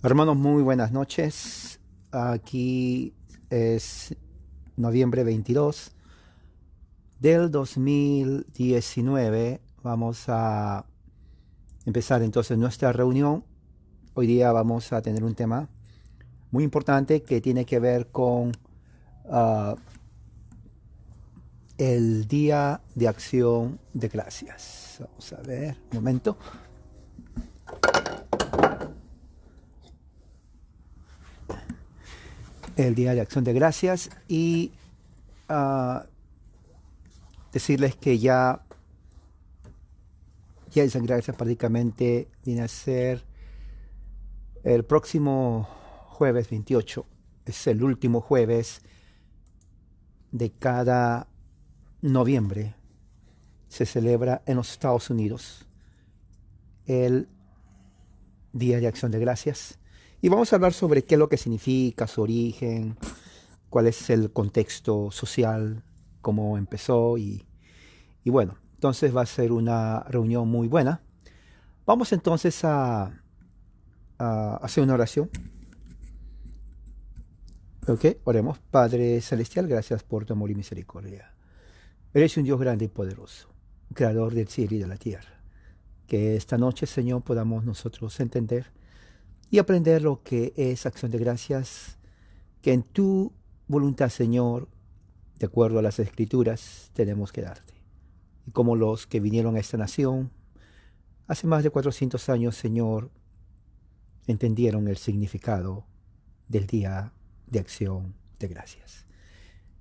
Hermanos, muy buenas noches. Aquí es noviembre 22 del 2019. Vamos a empezar entonces nuestra reunión. Hoy día vamos a tener un tema muy importante que tiene que ver con ah, el Día de Acción de Gracias. Vamos a ver, un momento. El Día de Acción de Gracias y ah, decirles que ya esa gracias prácticamente viene a ser el próximo jueves 28. Es el último jueves de cada noviembre. Se celebra en los Estados Unidos el Día de Acción de Gracias. Y vamos a hablar sobre qué es lo que significa, su origen, cuál es el contexto social, cómo empezó y bueno, entonces va a ser una reunión muy buena. Vamos entonces a hacer una oración. Ok, oremos. Padre Celestial, gracias por tu amor y misericordia. Eres un Dios grande y poderoso, creador del cielo y de la tierra. Que esta noche, Señor, podamos nosotros entender y aprender lo que es acción de gracias, que en tu voluntad, Señor, de acuerdo a las Escrituras, tenemos que darte. Y como los que vinieron a esta nación hace más de 400 años, Señor, entendieron el significado del Día de Acción de Gracias.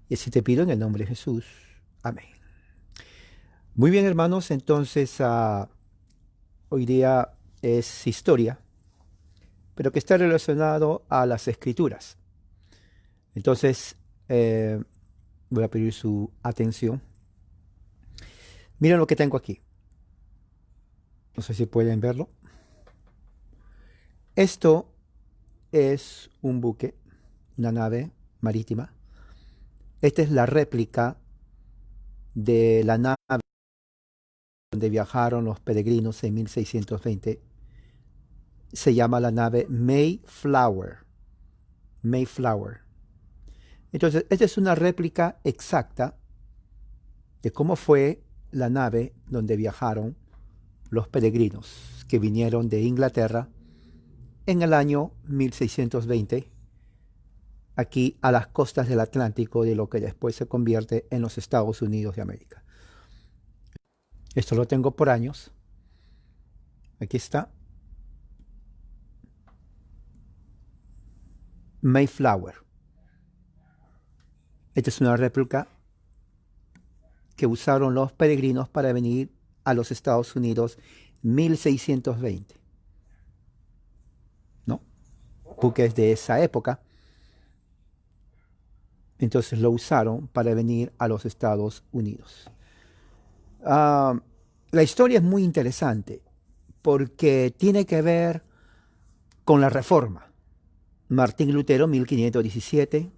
Y así te pido en el nombre de Jesús. Amén. Muy bien, hermanos, entonces hoy día es historia, pero que está relacionado a las escrituras. Entonces, eh, voy a pedir su atención. Miren lo que tengo aquí. No sé si pueden verlo. Esto es un buque, una nave marítima. Esta es la réplica de la nave donde viajaron los peregrinos en 1620. Se llama la nave Mayflower. Mayflower. Entonces, esta es una réplica exacta de cómo fue la nave donde viajaron los peregrinos que vinieron de Inglaterra en el año 1620 aquí a las costas del Atlántico de lo que después se convierte en los Estados Unidos de América. Esto lo tengo por años. Aquí está. Mayflower. Esta es una réplica que usaron los peregrinos para venir a los Estados Unidos 1620, ¿no? Buques de esa época. Entonces lo usaron para venir a los Estados Unidos. Ah, la historia es muy interesante porque tiene que ver con la Reforma. Martín Lutero, 1517,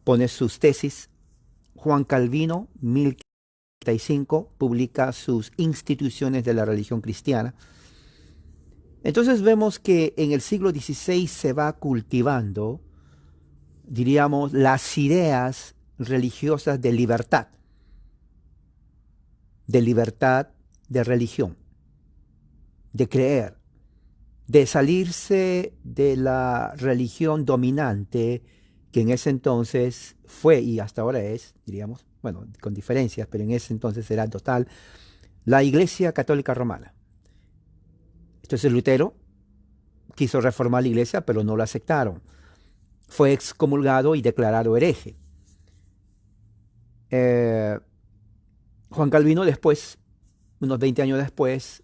pone sus tesis. Juan Calvino, 1535, publica sus instituciones de la religión cristiana. Entonces vemos que en el siglo XVI se va cultivando, diríamos, las ideas religiosas de libertad de religión, de creer, de salirse de la religión dominante que en ese entonces fue y hasta ahora es, diríamos, bueno, con diferencias, pero en ese entonces era total, la Iglesia Católica Romana. Entonces Lutero quiso reformar la iglesia, pero no lo aceptaron. Fue excomulgado y declarado hereje. Eh, Juan Calvino después, unos 20 años después,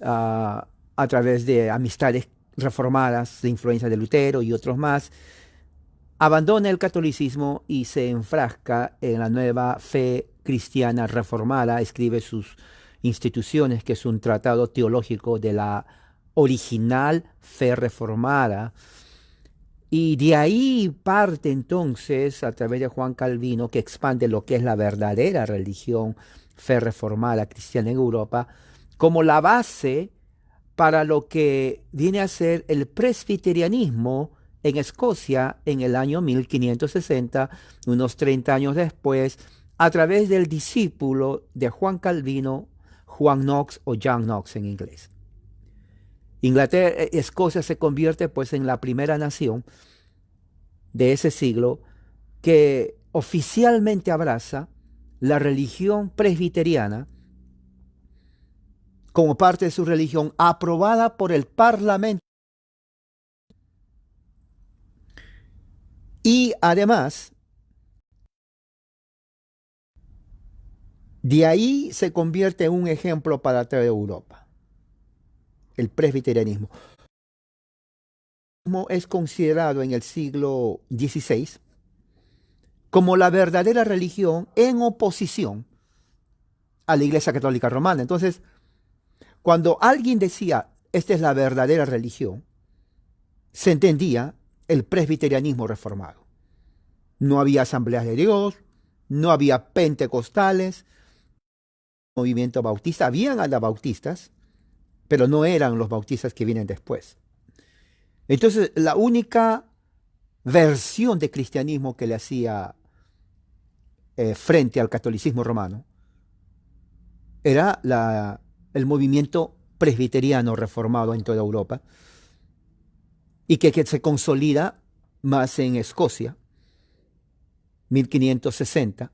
a través de amistades reformadas, de influencia de Lutero y otros más, abandona el catolicismo y se enfrasca en la nueva fe cristiana reformada, escribe sus instituciones, que es un tratado teológico de la original fe reformada. Y de ahí parte entonces, a través de Juan Calvino, que expande lo que es la verdadera religión, fe reformada cristiana en Europa, como la base para lo que viene a ser el presbiterianismo en Escocia en el año 1560, unos 30 años después, a través del discípulo de Juan Calvino, Juan Knox o John Knox en inglés. Escocia se convierte pues en la primera nación de ese siglo que oficialmente abraza la religión presbiteriana como parte de su religión, aprobada por el Parlamento. Y además, de ahí se convierte en un ejemplo para toda Europa, el presbiterianismo. Es considerado en el siglo XVI como la verdadera religión en oposición a la Iglesia Católica Romana. Entonces, cuando alguien decía, esta es la verdadera religión, se entendía el presbiterianismo reformado. No había asambleas de Dios, no había pentecostales, movimiento bautista, habían anabautistas, pero no eran los bautistas que vienen después. Entonces, la única versión de cristianismo que le hacía frente al catolicismo romano era el movimiento presbiteriano reformado en toda Europa y que se consolida más en Escocia, 1560,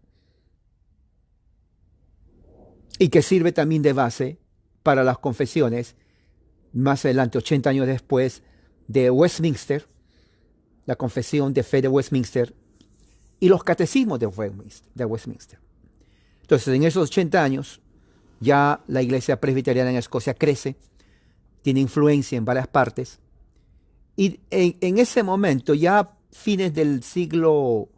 y que sirve también de base para las confesiones más adelante, 80 años después, de Westminster, la confesión de fe de Westminster y los catecismos de Westminster. Entonces, en esos 80 años, ya la iglesia presbiteriana en Escocia crece, tiene influencia en varias partes, y en ese momento, ya fines del siglo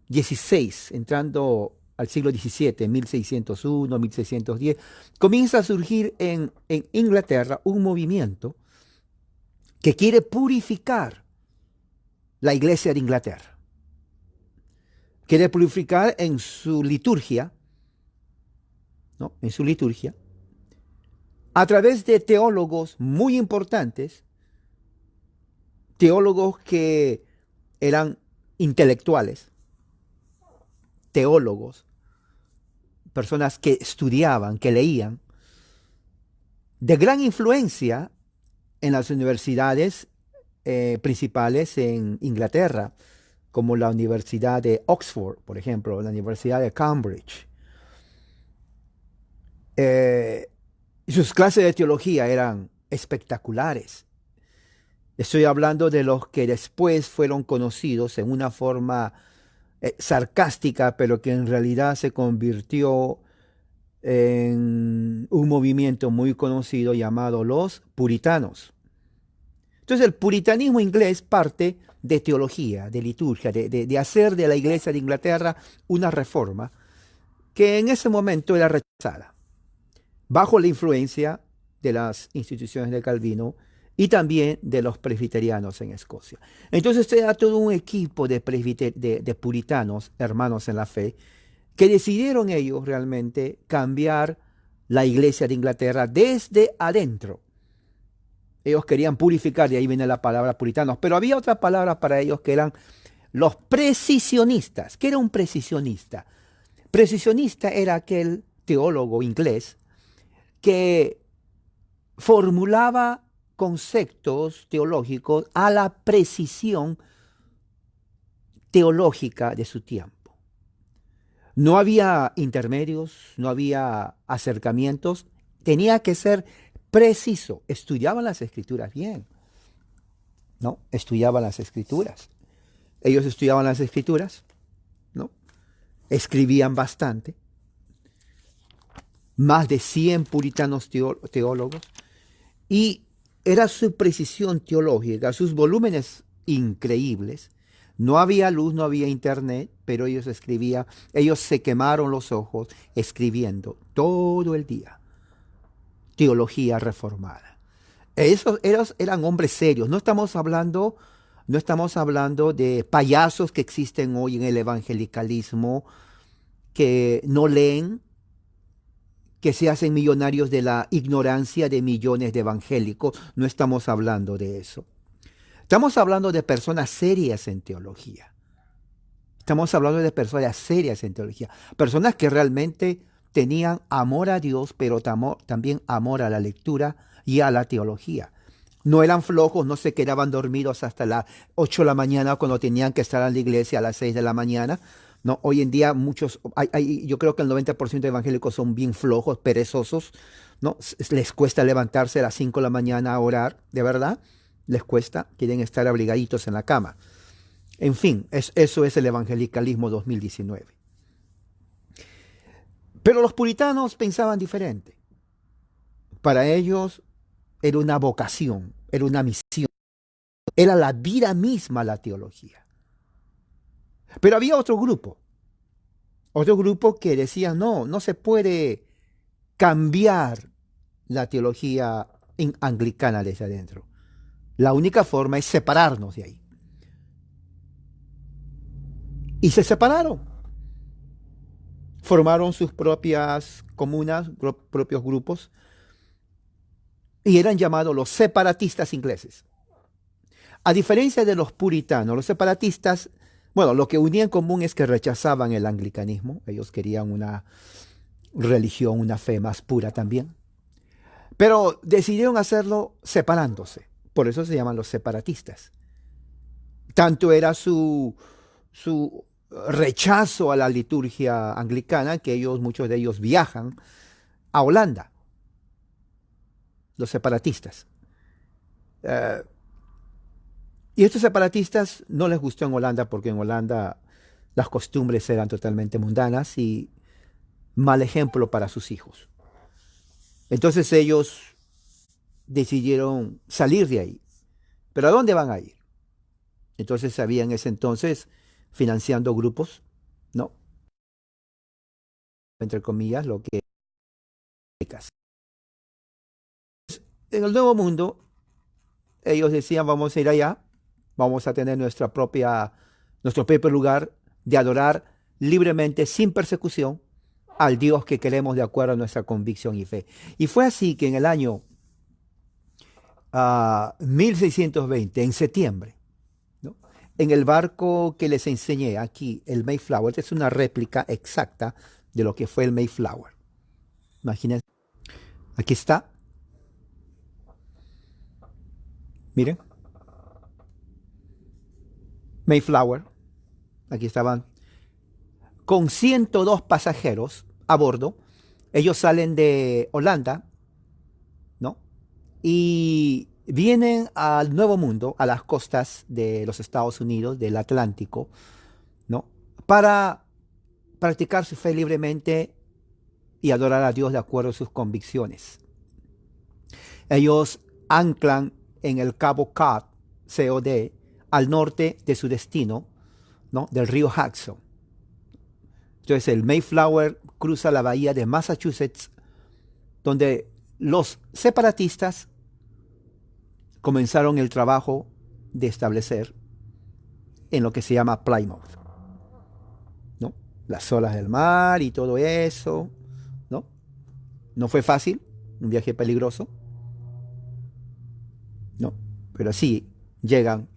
XVI, entrando al siglo XVII, 1601, 1610, comienza a surgir en Inglaterra un movimiento que quiere purificar la iglesia de Inglaterra. Quiere purificar en su liturgia, ¿no? En su liturgia, a través de teólogos muy importantes, teólogos que eran intelectuales, teólogos, personas que estudiaban, que leían, de gran influencia en las universidades principales en Inglaterra, como la Universidad de Oxford, por ejemplo, la Universidad de Cambridge. Sus clases de teología eran espectaculares. Estoy hablando de los que después fueron conocidos en una forma sarcástica, pero que en realidad se convirtió en un movimiento muy conocido llamado los puritanos. Entonces el puritanismo inglés parte de teología, de liturgia, de hacer de la iglesia de Inglaterra una reforma que en ese momento era rechazada, bajo la influencia de las instituciones de Calvino y también de los presbiterianos en Escocia. Entonces era todo un equipo de puritanos, hermanos en la fe, que decidieron ellos realmente cambiar la iglesia de Inglaterra desde adentro. Ellos querían purificar, de ahí viene la palabra puritanos, pero había otra palabra para ellos que eran los precisionistas. ¿Qué era un precisionista? Precisionista era aquel teólogo inglés que formulaba conceptos teológicos a la precisión teológica de su tiempo. No había intermedios, no había acercamientos, tenía que ser preciso. Estudiaban las escrituras bien, ¿no? Estudiaban las escrituras. Ellos estudiaban las escrituras, ¿no? Escribían bastante. Más de 100 puritanos teólogos. Y era su precisión teológica, sus volúmenes increíbles. No había luz, no había internet, pero ellos escribían, ellos se quemaron los ojos escribiendo todo el día. Teología reformada. Esos eran hombres serios. No estamos hablando de payasos que existen hoy en el evangelicalismo, que no leen, que se hacen millonarios de la ignorancia de millones de evangélicos. No estamos hablando de eso. Estamos hablando de personas serias en teología. Estamos hablando de personas serias en teología. Personas que realmente tenían amor a Dios, pero también amor a la lectura y a la teología. No eran flojos, no se quedaban dormidos hasta las 8 de la mañana cuando tenían que estar en la iglesia a las 6 de la mañana. No, hoy en día yo creo que el 90% de evangélicos son bien flojos, perezosos, ¿no? Les cuesta levantarse a las 5 de la mañana a orar, de verdad, les cuesta, quieren estar abrigaditos en la cama. En fin, eso es el evangelicalismo 2019. Pero los puritanos pensaban diferente. Para ellos era una vocación, era una misión, era la vida misma la teología. Pero había otro grupo que decía, no se puede cambiar la teología anglicana desde adentro. La única forma es separarnos de ahí. Y se separaron. Formaron sus propias comunas, propios grupos, y eran llamados los separatistas ingleses. A diferencia de los puritanos, los separatistas, bueno, lo que unía en común es que rechazaban el anglicanismo. Ellos querían una religión, una fe más pura también. Pero decidieron hacerlo separándose. Por eso se llaman los separatistas. Tanto era su rechazo a la liturgia anglicana que muchos de ellos viajan a Holanda, los separatistas. Y estos separatistas no les gustó en Holanda porque en Holanda las costumbres eran totalmente mundanas y mal ejemplo para sus hijos. Entonces ellos decidieron salir de ahí. ¿Pero a dónde van a ir? Entonces había en ese entonces financiando grupos, ¿no? Entre comillas, lo que en el Nuevo Mundo ellos decían vamos a ir allá, vamos a tener nuestro propio lugar de adorar libremente, sin persecución, al Dios que queremos de acuerdo a nuestra convicción y fe. Y fue así que en el año 1620, en septiembre, ¿no? En el barco que les enseñé aquí, el Mayflower, esta es una réplica exacta de lo que fue el Mayflower. Imagínense, aquí está. Miren. Mayflower, aquí estaban, con 102 pasajeros a bordo. Ellos salen de Holanda, ¿no? Y vienen al Nuevo Mundo, a las costas de los Estados Unidos, del Atlántico, ¿no? Para practicar su fe libremente y adorar a Dios de acuerdo a sus convicciones. Ellos anclan en el Cabo Cod, COD, al norte de su destino, ¿no? Del río Hudson. Entonces el Mayflower cruza la bahía de Massachusetts, donde los separatistas comenzaron el trabajo de establecer en lo que se llama Plymouth, ¿no? Las olas del mar y todo eso, ¿no? No fue fácil, un viaje peligroso, ¿no? Pero así llegan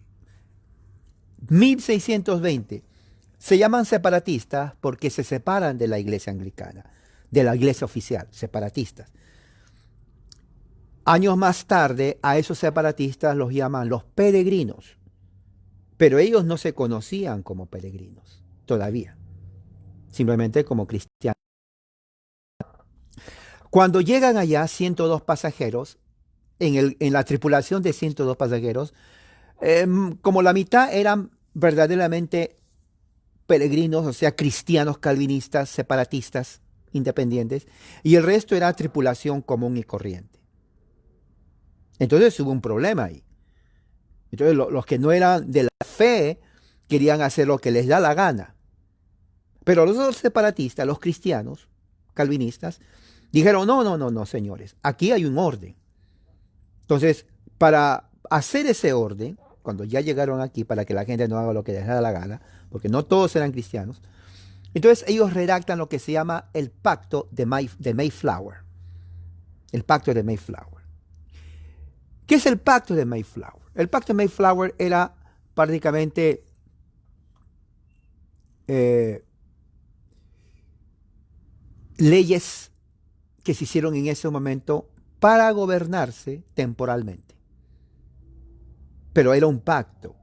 1620. Se llaman separatistas porque se separan de la iglesia anglicana, de la iglesia oficial, separatistas. Años más tarde, a esos separatistas los llaman los peregrinos, pero ellos no se conocían como peregrinos todavía, simplemente como cristianos. Cuando llegan allá 102 pasajeros, en la tripulación de 102 pasajeros, como la mitad eran verdaderamente peregrinos, o sea, cristianos, calvinistas, separatistas, independientes, y el resto era tripulación común y corriente. Entonces hubo un problema ahí. Entonces los que no eran de la fe querían hacer lo que les da la gana. Pero los separatistas, los cristianos, calvinistas, dijeron, no, señores, aquí hay un orden. Entonces, para hacer ese orden, cuando ya llegaron aquí, para que la gente no haga lo que les da la gana, porque no todos eran cristianos, Entonces ellos redactan lo que se llama el pacto de Mayflower. El pacto de Mayflower. ¿Qué es el pacto de Mayflower? El pacto de Mayflower era prácticamente eh, leyes que se hicieron en ese momento para gobernarse temporalmente. Pero era un pacto.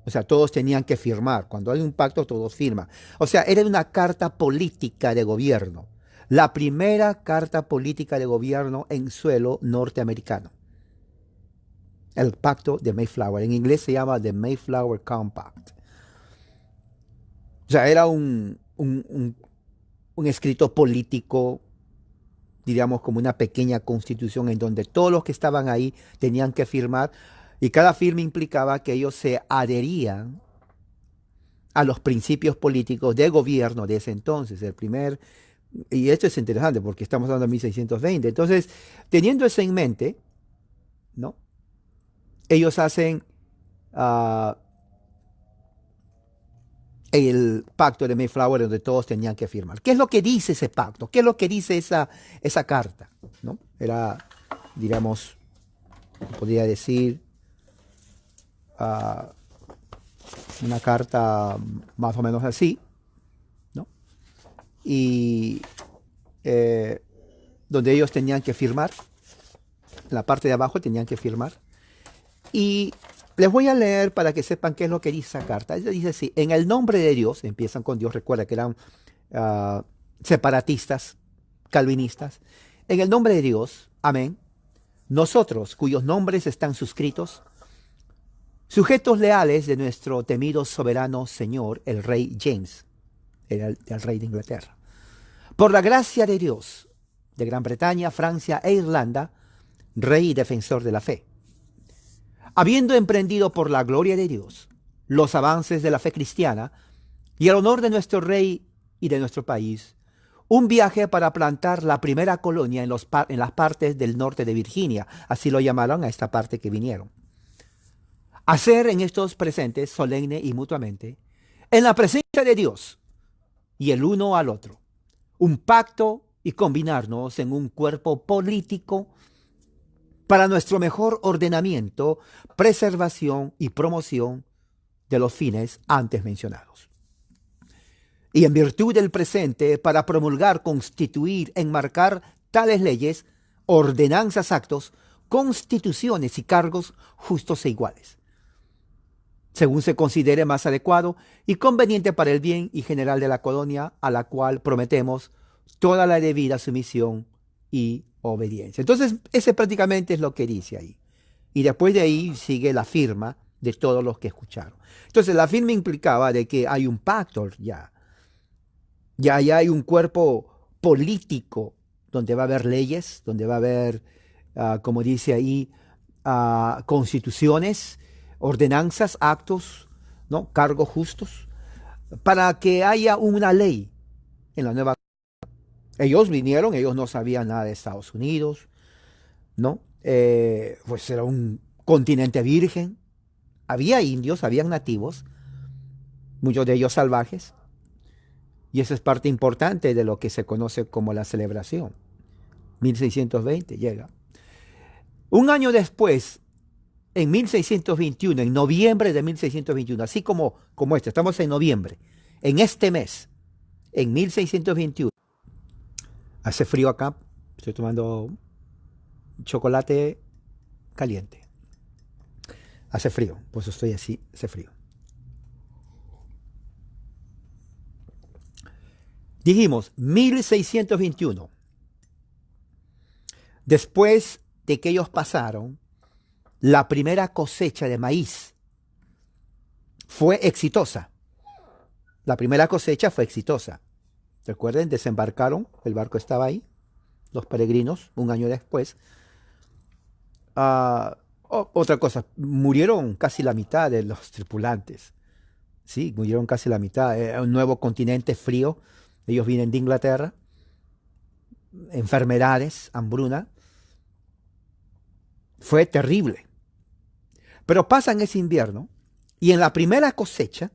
O sea, todos tenían que firmar. Cuando hay un pacto, todos firman. O sea, era una carta política de gobierno. La primera carta política de gobierno en suelo norteamericano. El pacto de Mayflower. En inglés se llama The Mayflower Compact. O sea, era un escrito político, diríamos como una pequeña constitución en donde todos los que estaban ahí tenían que firmar y cada firma implicaba que ellos se adherían a los principios políticos de gobierno de ese entonces, y esto es interesante porque estamos hablando de 1620, entonces, teniendo eso en mente, ¿no? Ellos hacen uh, el pacto de Mayflower donde todos tenían que firmar. ¿Qué es lo que dice ese pacto? ¿Qué es lo que dice esa carta? ¿No? Era, digamos, podría decir, uh, una carta más o menos así, ¿no? Y donde ellos tenían que firmar, en la parte de abajo tenían que firmar. Y les voy a leer para que sepan qué es lo que dice esa carta. Ella dice así: en el nombre de Dios, empiezan con Dios, recuerda que eran separatistas, calvinistas. En el nombre de Dios, amén. Nosotros, cuyos nombres están suscritos, sujetos leales de nuestro temido soberano Señor, el rey James, el rey de Inglaterra. Por la gracia de Dios, de Gran Bretaña, Francia e Irlanda, rey y defensor de la fe. Habiendo emprendido por la gloria de Dios los avances de la fe cristiana y el honor de nuestro rey y de nuestro país, un viaje para plantar la primera colonia en las partes del norte de Virginia, así lo llamaron a esta parte que vinieron. Hacer en estos presentes, solemne y mutuamente, en la presencia de Dios y el uno al otro, un pacto y combinarnos en un cuerpo político para nuestro mejor ordenamiento, preservación y promoción de los fines antes mencionados. Y en virtud del presente, para promulgar, constituir, enmarcar tales leyes, ordenanzas, actos, constituciones y cargos justos e iguales, según se considere más adecuado y conveniente para el bien y general de la colonia, a la cual prometemos toda la debida sumisión y obediencia. Entonces, ese prácticamente es lo que dice ahí. Y después de ahí sigue la firma de todos los que escucharon. Entonces, la firma implicaba de que hay un pacto ya. Ya hay un cuerpo político donde va a haber leyes, donde va a haber, como dice ahí, constituciones, ordenanzas, actos, ¿no? Cargos justos, para que haya una ley en la nueva. Ellos vinieron, ellos no sabían nada de Estados Unidos, ¿no? Pues era un continente virgen. Había indios, habían nativos, muchos de ellos salvajes, y eso es parte importante de lo que se conoce como la celebración. 1620 llega. Un año después, en 1621, en noviembre de 1621, así como este, estamos en noviembre, en este mes, en 1621, hace frío acá, estoy tomando chocolate caliente. Hace frío, pues estoy así, hace frío. Dijimos 1621. Después de que ellos pasaron, la primera cosecha de maíz fue exitosa. La primera cosecha fue exitosa. Recuerden, desembarcaron, el barco estaba ahí, los peregrinos, un año después. Otra cosa, murieron casi la mitad de los tripulantes. Sí, murieron casi la mitad. Un nuevo continente frío. Ellos vienen de Inglaterra. Enfermedades, hambruna. Fue terrible. Pero pasan ese invierno y en la primera cosecha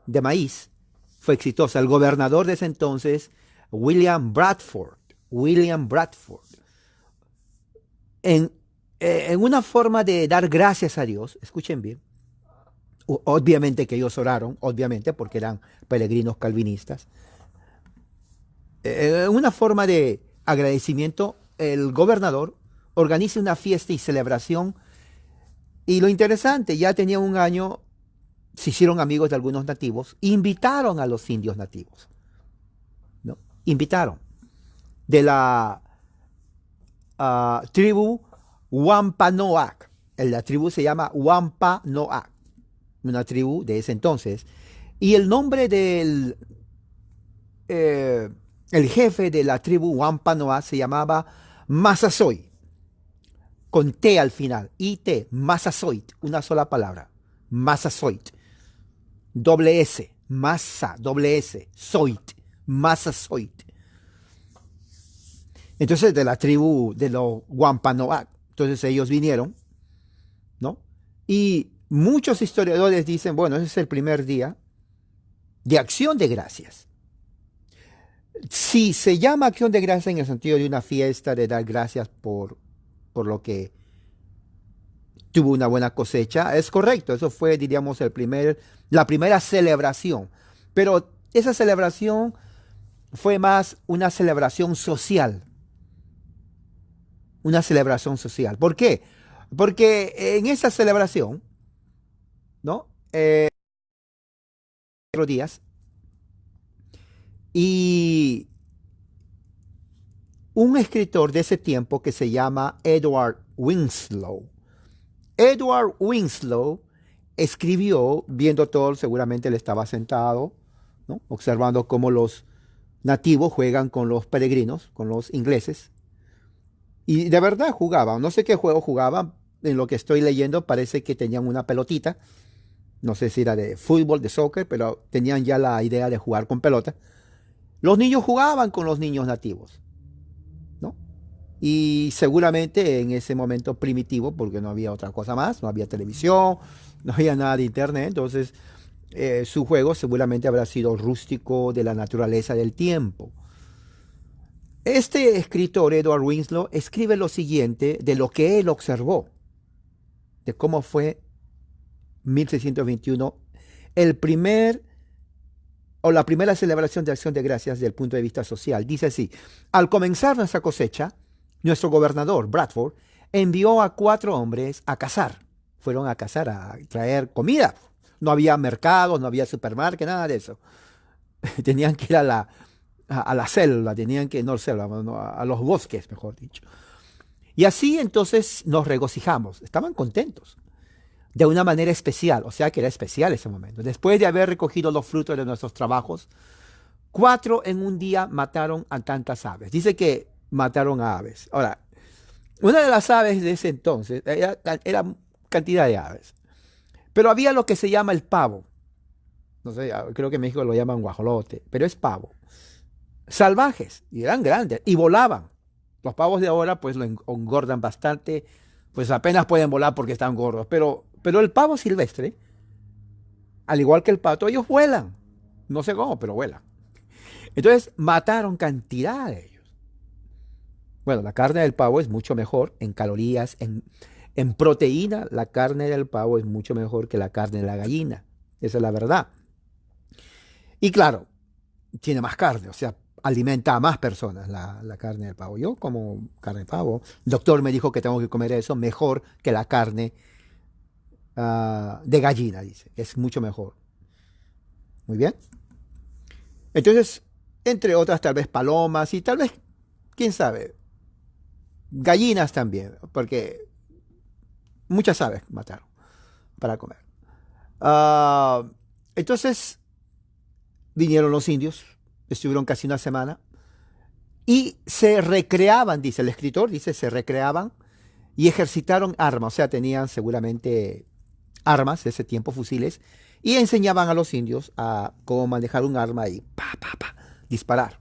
de maíz fue exitosa. El gobernador de ese entonces, William Bradford, en, en una forma de dar gracias a Dios, escuchen bien, obviamente que ellos oraron, obviamente porque eran peregrinos calvinistas, en una forma de agradecimiento, el gobernador organiza una fiesta y celebración. Y lo interesante, ya tenía un año, se hicieron amigos de algunos nativos, invitaron a los indios nativos, ¿no? Invitaron de la tribu Wampanoag. La tribu se llama Wampanoag, una tribu de ese entonces. Y el nombre del el jefe de la tribu Wampanoag se llamaba Massasoit, con T al final, IT, Massasoit, una sola palabra, Massasoit, doble S, Massa, doble S, Soit, Massasoit. Entonces, de la tribu de los Wampanoag, entonces ellos vinieron, ¿no? Y muchos historiadores dicen, bueno, ese es el primer día de acción de gracias. Si se llama acción de gracias en el sentido de una fiesta, de dar gracias por lo que tuvo una buena cosecha, es correcto, eso fue, diríamos, la primera celebración. Pero esa celebración fue más una celebración social. Una celebración social. ¿Por qué? Porque en esa celebración, ¿no? 4 días, y un escritor de ese tiempo que se llama Edward Winslow. Edward Winslow escribió, viendo todo, seguramente él estaba sentado, ¿no? Observando cómo los nativos juegan con los peregrinos, con los ingleses. Y de verdad jugaban, no sé qué juego jugaban, en lo que estoy leyendo parece que tenían una pelotita, no sé si era de fútbol, de soccer, pero tenían ya la idea de jugar con pelota. Los niños jugaban con los niños nativos, ¿no? Y seguramente en ese momento primitivo, porque no había otra cosa más, no había televisión, no había nada de internet, entonces su juego seguramente habrá sido rústico, de la naturaleza del tiempo. Este escritor, Edward Winslow, escribe lo siguiente de lo que él observó, de cómo fue 1621, el primer o la primera celebración de acción de gracias desde el punto de vista social. Dice así: al comenzar nuestra cosecha, nuestro gobernador, Bradford, envió a 4 hombres a cazar. Fueron a cazar, a traer comida. No había mercados, no había supermercado, nada de eso. Tenían que ir a la selva, tenían que, no selva, no, a los bosques, mejor dicho. Y así entonces nos regocijamos, estaban contentos, de una manera especial, o sea que era especial ese momento. Después de haber recogido los frutos de nuestros trabajos, 4 en un día mataron a tantas aves. Dice que mataron a aves. Ahora, una de las aves de ese entonces era cantidad de aves, pero había lo que se llama el pavo. No sé, creo que en México lo llaman guajolote, pero es pavo. Salvajes, y eran grandes, y volaban. Los pavos de ahora pues lo engordan bastante, pues apenas pueden volar porque están gordos, pero el pavo silvestre, al igual que el pato, ellos vuelan. No sé cómo, pero vuelan. Entonces mataron cantidad de ellos. Bueno, la carne del pavo es mucho mejor en calorías, en proteína. La carne del pavo es mucho mejor que la carne de la gallina. Esa es la verdad. Y claro, tiene más carne, o sea, alimenta a más personas la carne del pavo. Yo como carne de pavo, el doctor me dijo que tengo que comer eso mejor que la carne de gallina, dice. Es mucho mejor. Muy bien. Entonces, entre otras, tal vez palomas y tal vez, quién sabe, gallinas también, porque muchas aves mataron para comer. Ah, entonces, vinieron los indios, estuvieron casi una semana y se recreaban, dice el escritor, dice, se recreaban y ejercitaron armas, o sea, tenían seguramente armas de ese tiempo, fusiles, y enseñaban a los indios a cómo manejar un arma y disparar.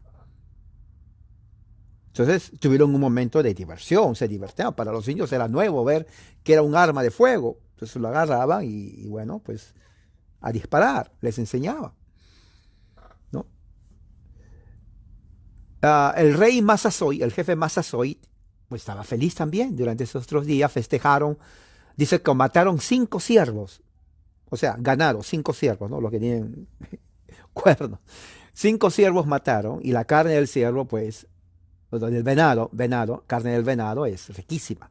Entonces tuvieron un momento de diversión, se divertían. Para los indios era nuevo ver que era un arma de fuego. Entonces lo agarraban y bueno, pues a disparar, les enseñaban. El rey Massasoit, el jefe Massasoit, pues estaba feliz también. Durante esos 3 días festejaron. Dice que mataron 5 ciervos. O sea, ganaron 5 ciervos, ¿no? Los que tienen cuernos. 5 ciervos mataron y la carne del ciervo, pues, o del carne del venado es riquísima.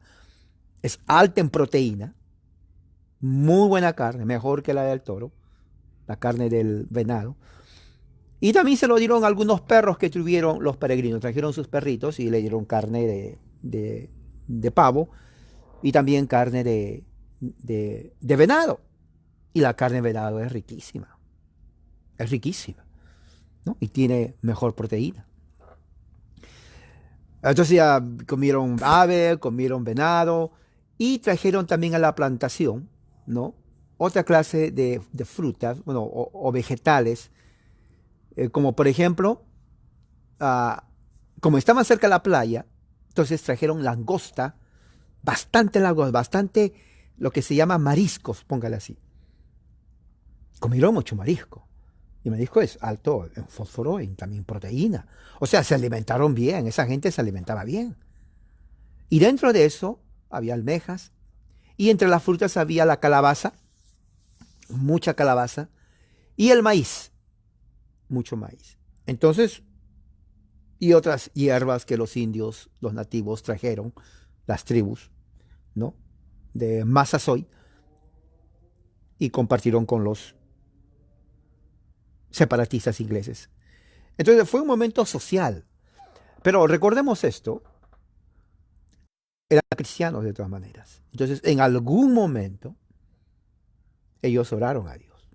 Es alta en proteína, muy buena carne, mejor que la del toro, la carne del venado. Y también se lo dieron a algunos perros que tuvieron los peregrinos. Trajeron sus perritos y le dieron carne de pavo y también carne de venado. Y la carne de venado es riquísima, ¿no? Y tiene mejor proteína. Entonces ya comieron ave, comieron venado y trajeron también a la plantación, ¿no? Otra clase de frutas, bueno, o vegetales, como por ejemplo, ah, como estaban cerca de la playa, entonces trajeron langosta, bastante langosta, bastante lo que se llama mariscos, póngale así. Comieron mucho marisco. Y marisco es alto en fósforo y también proteína. O sea, se alimentaron bien, esa gente se alimentaba bien. Y dentro de eso había almejas y entre las frutas había la calabaza, mucha calabaza, y el maíz, mucho maíz. Entonces, y otras hierbas que los indios, los nativos trajeron, las tribus, ¿no? De Massasoit y compartieron con los separatistas ingleses. Entonces fue un momento social. Pero recordemos esto, eran cristianos de todas maneras. Entonces en algún momento ellos oraron a Dios.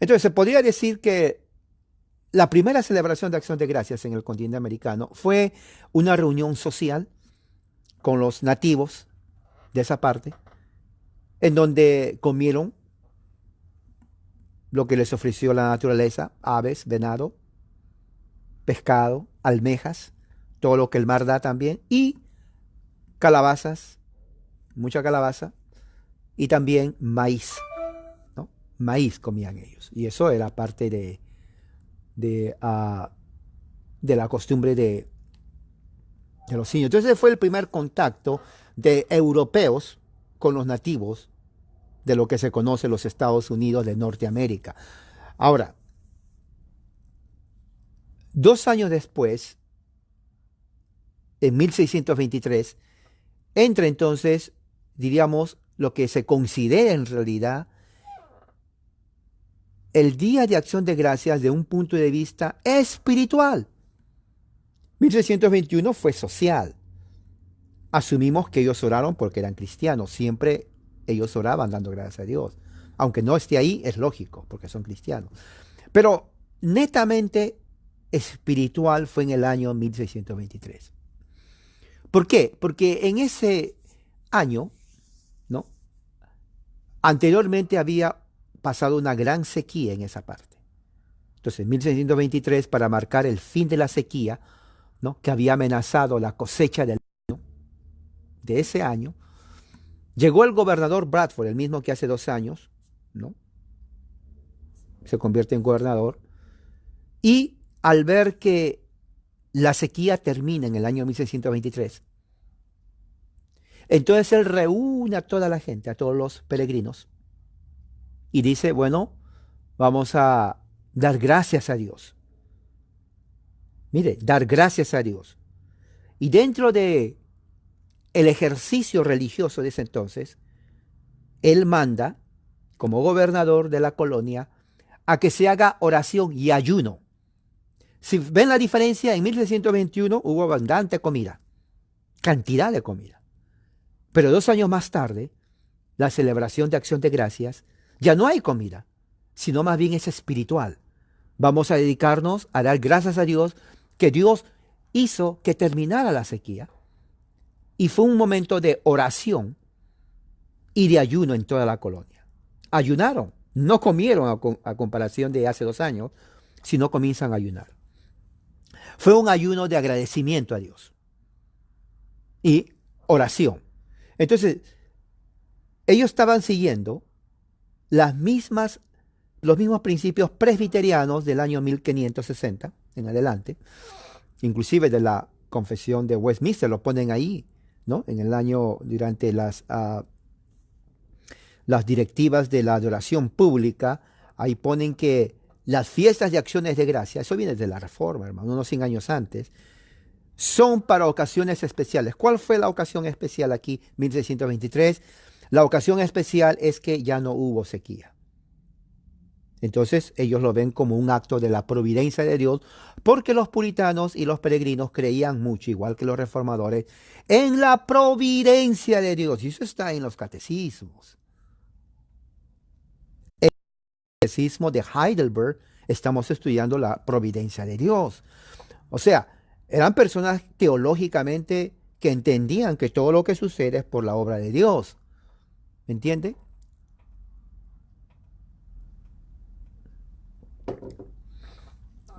Entonces se podría decir que la primera celebración de Acción de Gracias en el continente americano fue una reunión social con los nativos de esa parte, en donde comieron lo que les ofreció la naturaleza, aves, venado, pescado, almejas, todo lo que el mar da también, y calabazas, mucha calabaza, y también maíz, ¿no? Maíz comían ellos. Y eso era parte de la costumbre de los indios. Entonces fue el primer contacto de europeos con los nativos de lo que se conoce los Estados Unidos de Norteamérica. Ahora, 2 años después, en 1623, entra entonces, diríamos, lo que se considera en realidad el Día de Acción de Gracias de un punto de vista espiritual. 1621 fue social. Asumimos que ellos oraron porque eran cristianos. Siempre ellos oraban dando gracias a Dios. Aunque no esté ahí, es lógico, porque son cristianos. Pero netamente espiritual fue en el año 1623. ¿Por qué? Porque en ese año, ¿no? Anteriormente había pasado una gran sequía en esa parte. Entonces, en 1623, para marcar el fin de la sequía, ¿no? Que había amenazado la cosecha de ese año, llegó el gobernador Bradford, el mismo que hace 2 años, ¿no? Se convierte en gobernador, y al ver que la sequía termina en el año 1623, entonces él reúne a toda la gente, a todos los peregrinos, y dice, bueno, vamos a dar gracias a Dios. Mire, dar gracias a Dios. Y dentro de el ejercicio religioso de ese entonces, él manda, como gobernador de la colonia, a que se haga oración y ayuno. Si ven la diferencia, en 1621 hubo abundante comida, cantidad de comida. Pero 2 años más tarde, la celebración de Acción de Gracias, ya no hay comida, sino más bien es espiritual. Vamos a dedicarnos a dar gracias a Dios que Dios hizo que terminara la sequía. Y fue un momento de oración y de ayuno en toda la colonia. Ayunaron, no comieron a comparación de hace 2 años, sino comienzan a ayunar. Fue un ayuno de agradecimiento a Dios y oración. Entonces, ellos estaban siguiendo los mismos principios presbiterianos del año 1560 en adelante, inclusive de la Confesión de Westminster, lo ponen ahí, ¿no? En el año, durante las directivas de la adoración pública, ahí ponen que las fiestas de acciones de gracia, eso viene de la Reforma, hermano, unos 100 años antes, son para ocasiones especiales. ¿Cuál fue la ocasión especial aquí, 1623? La ocasión especial es que ya no hubo sequía. Entonces ellos lo ven como un acto de la providencia de Dios, porque los puritanos y los peregrinos creían mucho, igual que los reformadores, en la providencia de Dios. Y eso está en los catecismos. En el catecismo de Heidelberg estamos estudiando la providencia de Dios. O sea, eran personas teológicamente que entendían que todo lo que sucede es por la obra de Dios. ¿Me entiende?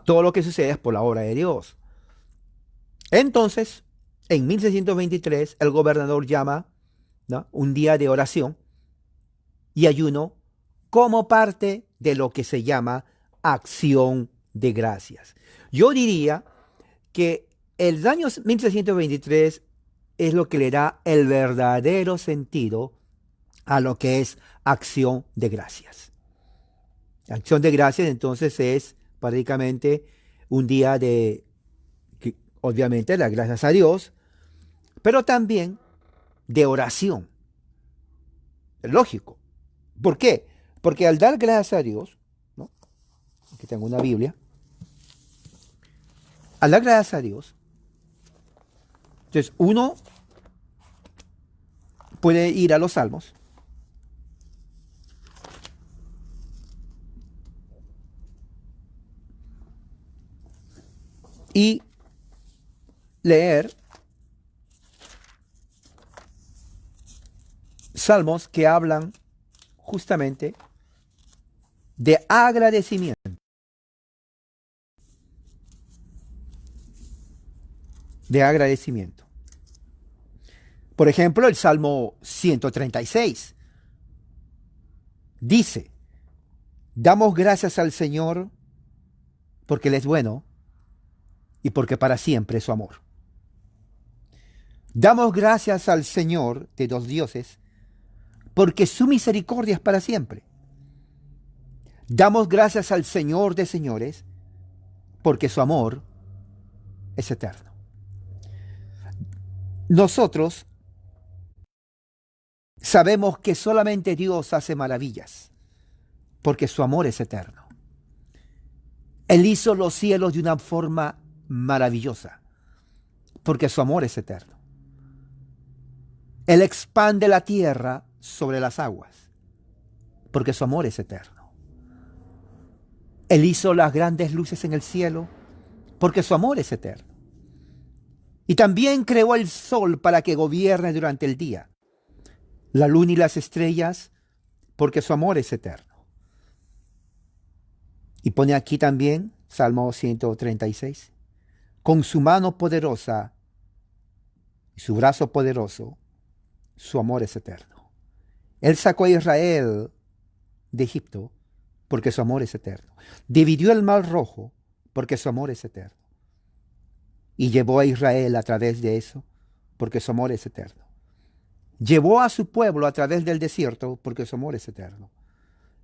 Todo lo que sucede es por la obra de Dios. Entonces, en 1623, el gobernador llama, ¿no?, un día de oración y ayuno como parte de lo que se llama acción de gracias. Yo diría que el año 1623 es lo que le da el verdadero sentido a lo que es acción de gracias. Acción de gracias entonces es prácticamente un día de, obviamente, las gracias a Dios, pero también de oración. Es lógico. ¿Por qué? Porque al dar gracias a Dios, ¿no? Aquí tengo una Biblia. Al dar gracias a Dios, entonces uno puede ir a los salmos y leer salmos que hablan justamente de agradecimiento. De agradecimiento. Por ejemplo, el Salmo 136 dice: damos gracias al Señor porque Él es bueno y porque para siempre es su amor. Damos gracias al Señor de los dioses porque su misericordia es para siempre. Damos gracias al Señor de señores porque su amor es eterno. Nosotros sabemos que solamente Dios hace maravillas porque su amor es eterno. Él hizo los cielos de una forma maravillosa porque su amor es eterno. Él expande la tierra sobre las aguas porque su amor es eterno. Él hizo las grandes luces en el cielo porque su amor es eterno. Y también creó el sol para que gobierne durante el día, la luna y las estrellas porque su amor es eterno. Y pone aquí también, Salmo 136, con su mano poderosa y su brazo poderoso, su amor es eterno. Él sacó a Israel de Egipto porque su amor es eterno. Dividió el mar rojo porque su amor es eterno. Y llevó a Israel a través de eso porque su amor es eterno. Llevó a su pueblo a través del desierto porque su amor es eterno.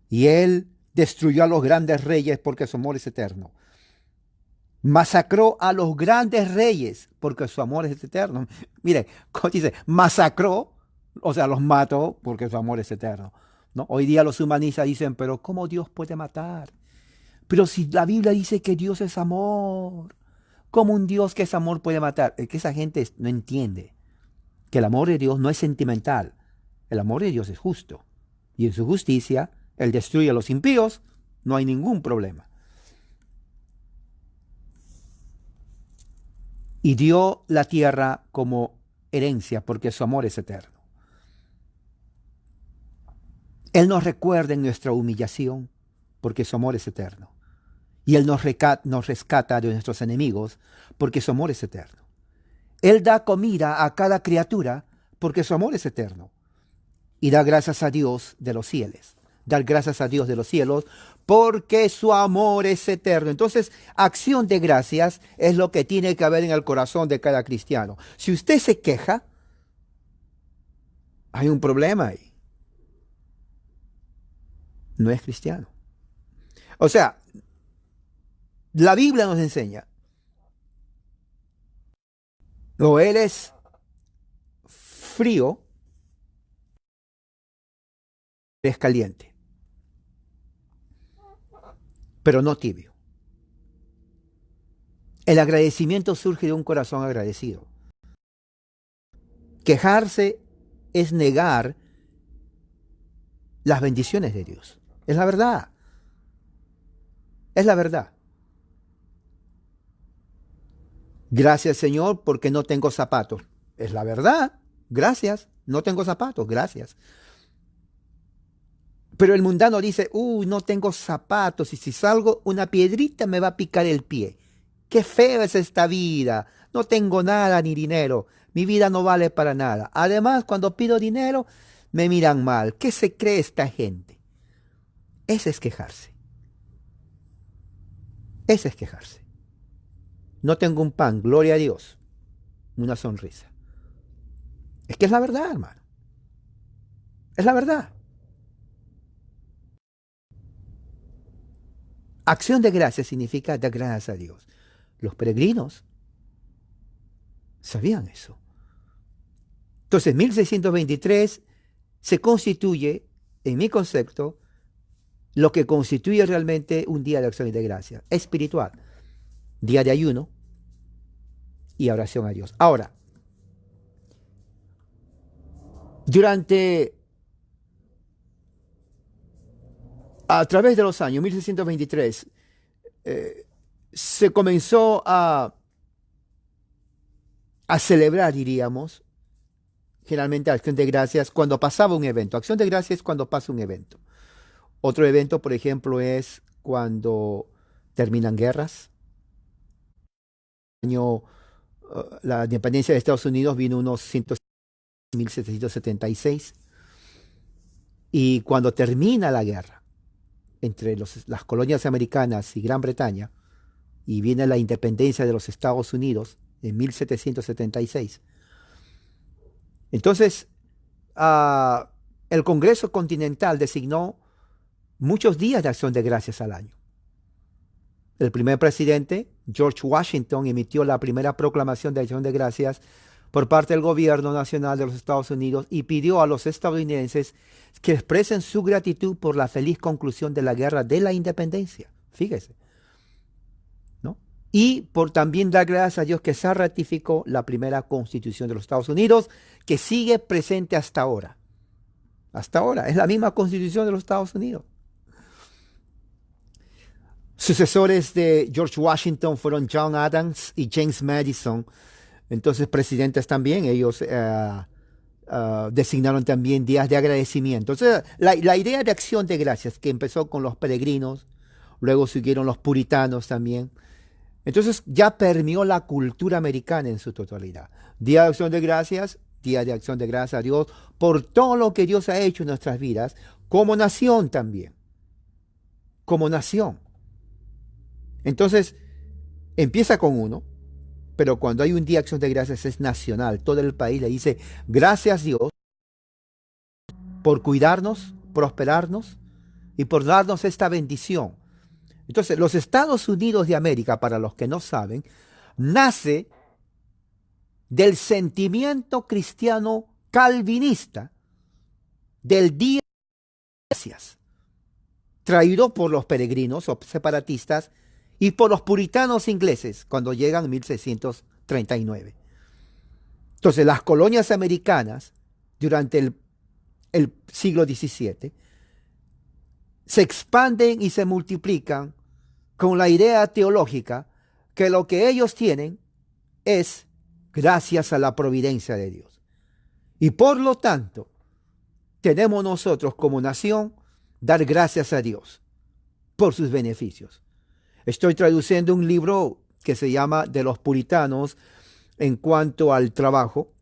Y Él destruyó a los grandes reyes porque su amor es eterno. Masacró a los grandes reyes porque su amor es eterno. Mire, como dice, masacró, o sea, los mató porque su amor es eterno, ¿no? Hoy día los humanistas dicen, pero ¿cómo Dios puede matar? Pero si la Biblia dice que Dios es amor, ¿cómo un Dios que es amor puede matar? Es que esa gente no entiende que el amor de Dios no es sentimental. El amor de Dios es justo. Y en su justicia, Él destruye a los impíos, no hay ningún problema. Y dio la tierra como herencia porque su amor es eterno. Él nos recuerda en nuestra humillación porque su amor es eterno. Y Él nos rescata de nuestros enemigos porque su amor es eterno. Él da comida a cada criatura porque su amor es eterno. Y da gracias a Dios de los cielos dar gracias a Dios de los cielos, porque su amor es eterno. Entonces, acción de gracias es lo que tiene que haber en el corazón de cada cristiano. Si usted se queja, hay un problema ahí. No es cristiano. O sea, la Biblia nos enseña, o eres frío, eres caliente, pero no tibio. El agradecimiento surge de un corazón agradecido. Quejarse es negar las bendiciones de Dios. Es la verdad. Es la verdad. Gracias, Señor, porque no tengo zapatos. Es la verdad. Gracias. No tengo zapatos. Gracias. Pero el mundano dice, no tengo zapatos y si salgo una piedrita me va a picar el pie. Qué feo es esta vida. No tengo nada ni dinero. Mi vida no vale para nada. Además, cuando pido dinero, me miran mal. ¿Qué se cree esta gente? Ese es quejarse. Ese es quejarse. No tengo un pan, gloria a Dios. Una sonrisa. Es que es la verdad, hermano. Es la verdad. Acción de gracias significa dar gracias a Dios. Los peregrinos sabían eso. Entonces, 1623 se constituye, en mi concepto, lo que constituye realmente un día de acción de gracias espiritual. Día de ayuno y oración a Dios. Ahora, a través de los años, 1623, se comenzó a celebrar, diríamos, generalmente acción de gracias cuando pasaba un evento. Acción de gracias es cuando pasa un evento. Otro evento, por ejemplo, es cuando terminan guerras. La independencia de Estados Unidos vino unos 1776. Y cuando termina la guerra entre las colonias americanas y Gran Bretaña, y viene la independencia de los Estados Unidos en 1776, entonces el Congreso Continental designó muchos días de acción de gracias al año. El primer presidente, George Washington, emitió la primera proclamación de acción de gracias por parte del gobierno nacional de los Estados Unidos y pidió a los estadounidenses que expresen su gratitud por la feliz conclusión de la guerra de la independencia. Fíjese, ¿no? Y por también dar gracias a Dios que se ratificó la primera constitución de los Estados Unidos, que sigue presente hasta ahora. Hasta ahora, es la misma constitución de los Estados Unidos. Sucesores de George Washington fueron John Adams y James Madison. Entonces, presidentes también, ellos designaron también días de agradecimiento. Entonces, la idea de acción de gracias que empezó con los peregrinos, luego siguieron los puritanos también. Entonces, ya permeó la cultura americana en su totalidad. Día de acción de gracias, día de acción de gracias a Dios por todo lo que Dios ha hecho en nuestras vidas, como nación también. Como nación. Entonces, empieza con uno, pero cuando hay un día de acción de gracias es nacional. Todo el país le dice, gracias Dios por cuidarnos, prosperarnos y por darnos esta bendición. Entonces, los Estados Unidos de América, para los que no saben, nace del sentimiento cristiano calvinista del día de gracias, traído por los peregrinos o separatistas y por los puritanos ingleses cuando llegan en 1639. Entonces, las colonias americanas durante el siglo XVII se expanden y se multiplican con la idea teológica que lo que ellos tienen es gracias a la providencia de Dios. Y por lo tanto, tenemos nosotros como nación dar gracias a Dios por sus beneficios. Estoy traduciendo un libro que se llama De los Puritanos en cuanto al trabajo.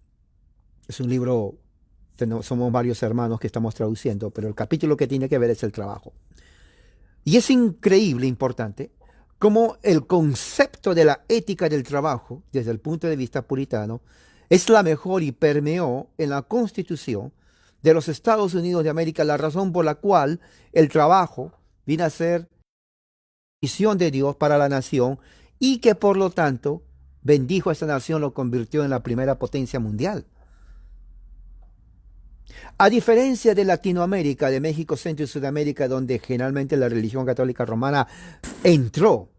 Es un libro Somos varios hermanos que estamos traduciendo, pero el capítulo que tiene que ver es el trabajo. Y es increíble, importante, cómo el concepto de la ética del trabajo, desde el punto de vista puritano, es la mejor y permeó en la Constitución de los Estados Unidos de América, la razón por la cual el trabajo viene a ser misión de Dios para la nación y que por lo tanto bendijo a esta nación, lo convirtió en la primera potencia mundial. A diferencia de Latinoamérica, de México, Centro y Sudamérica, donde generalmente la religión católica romana entró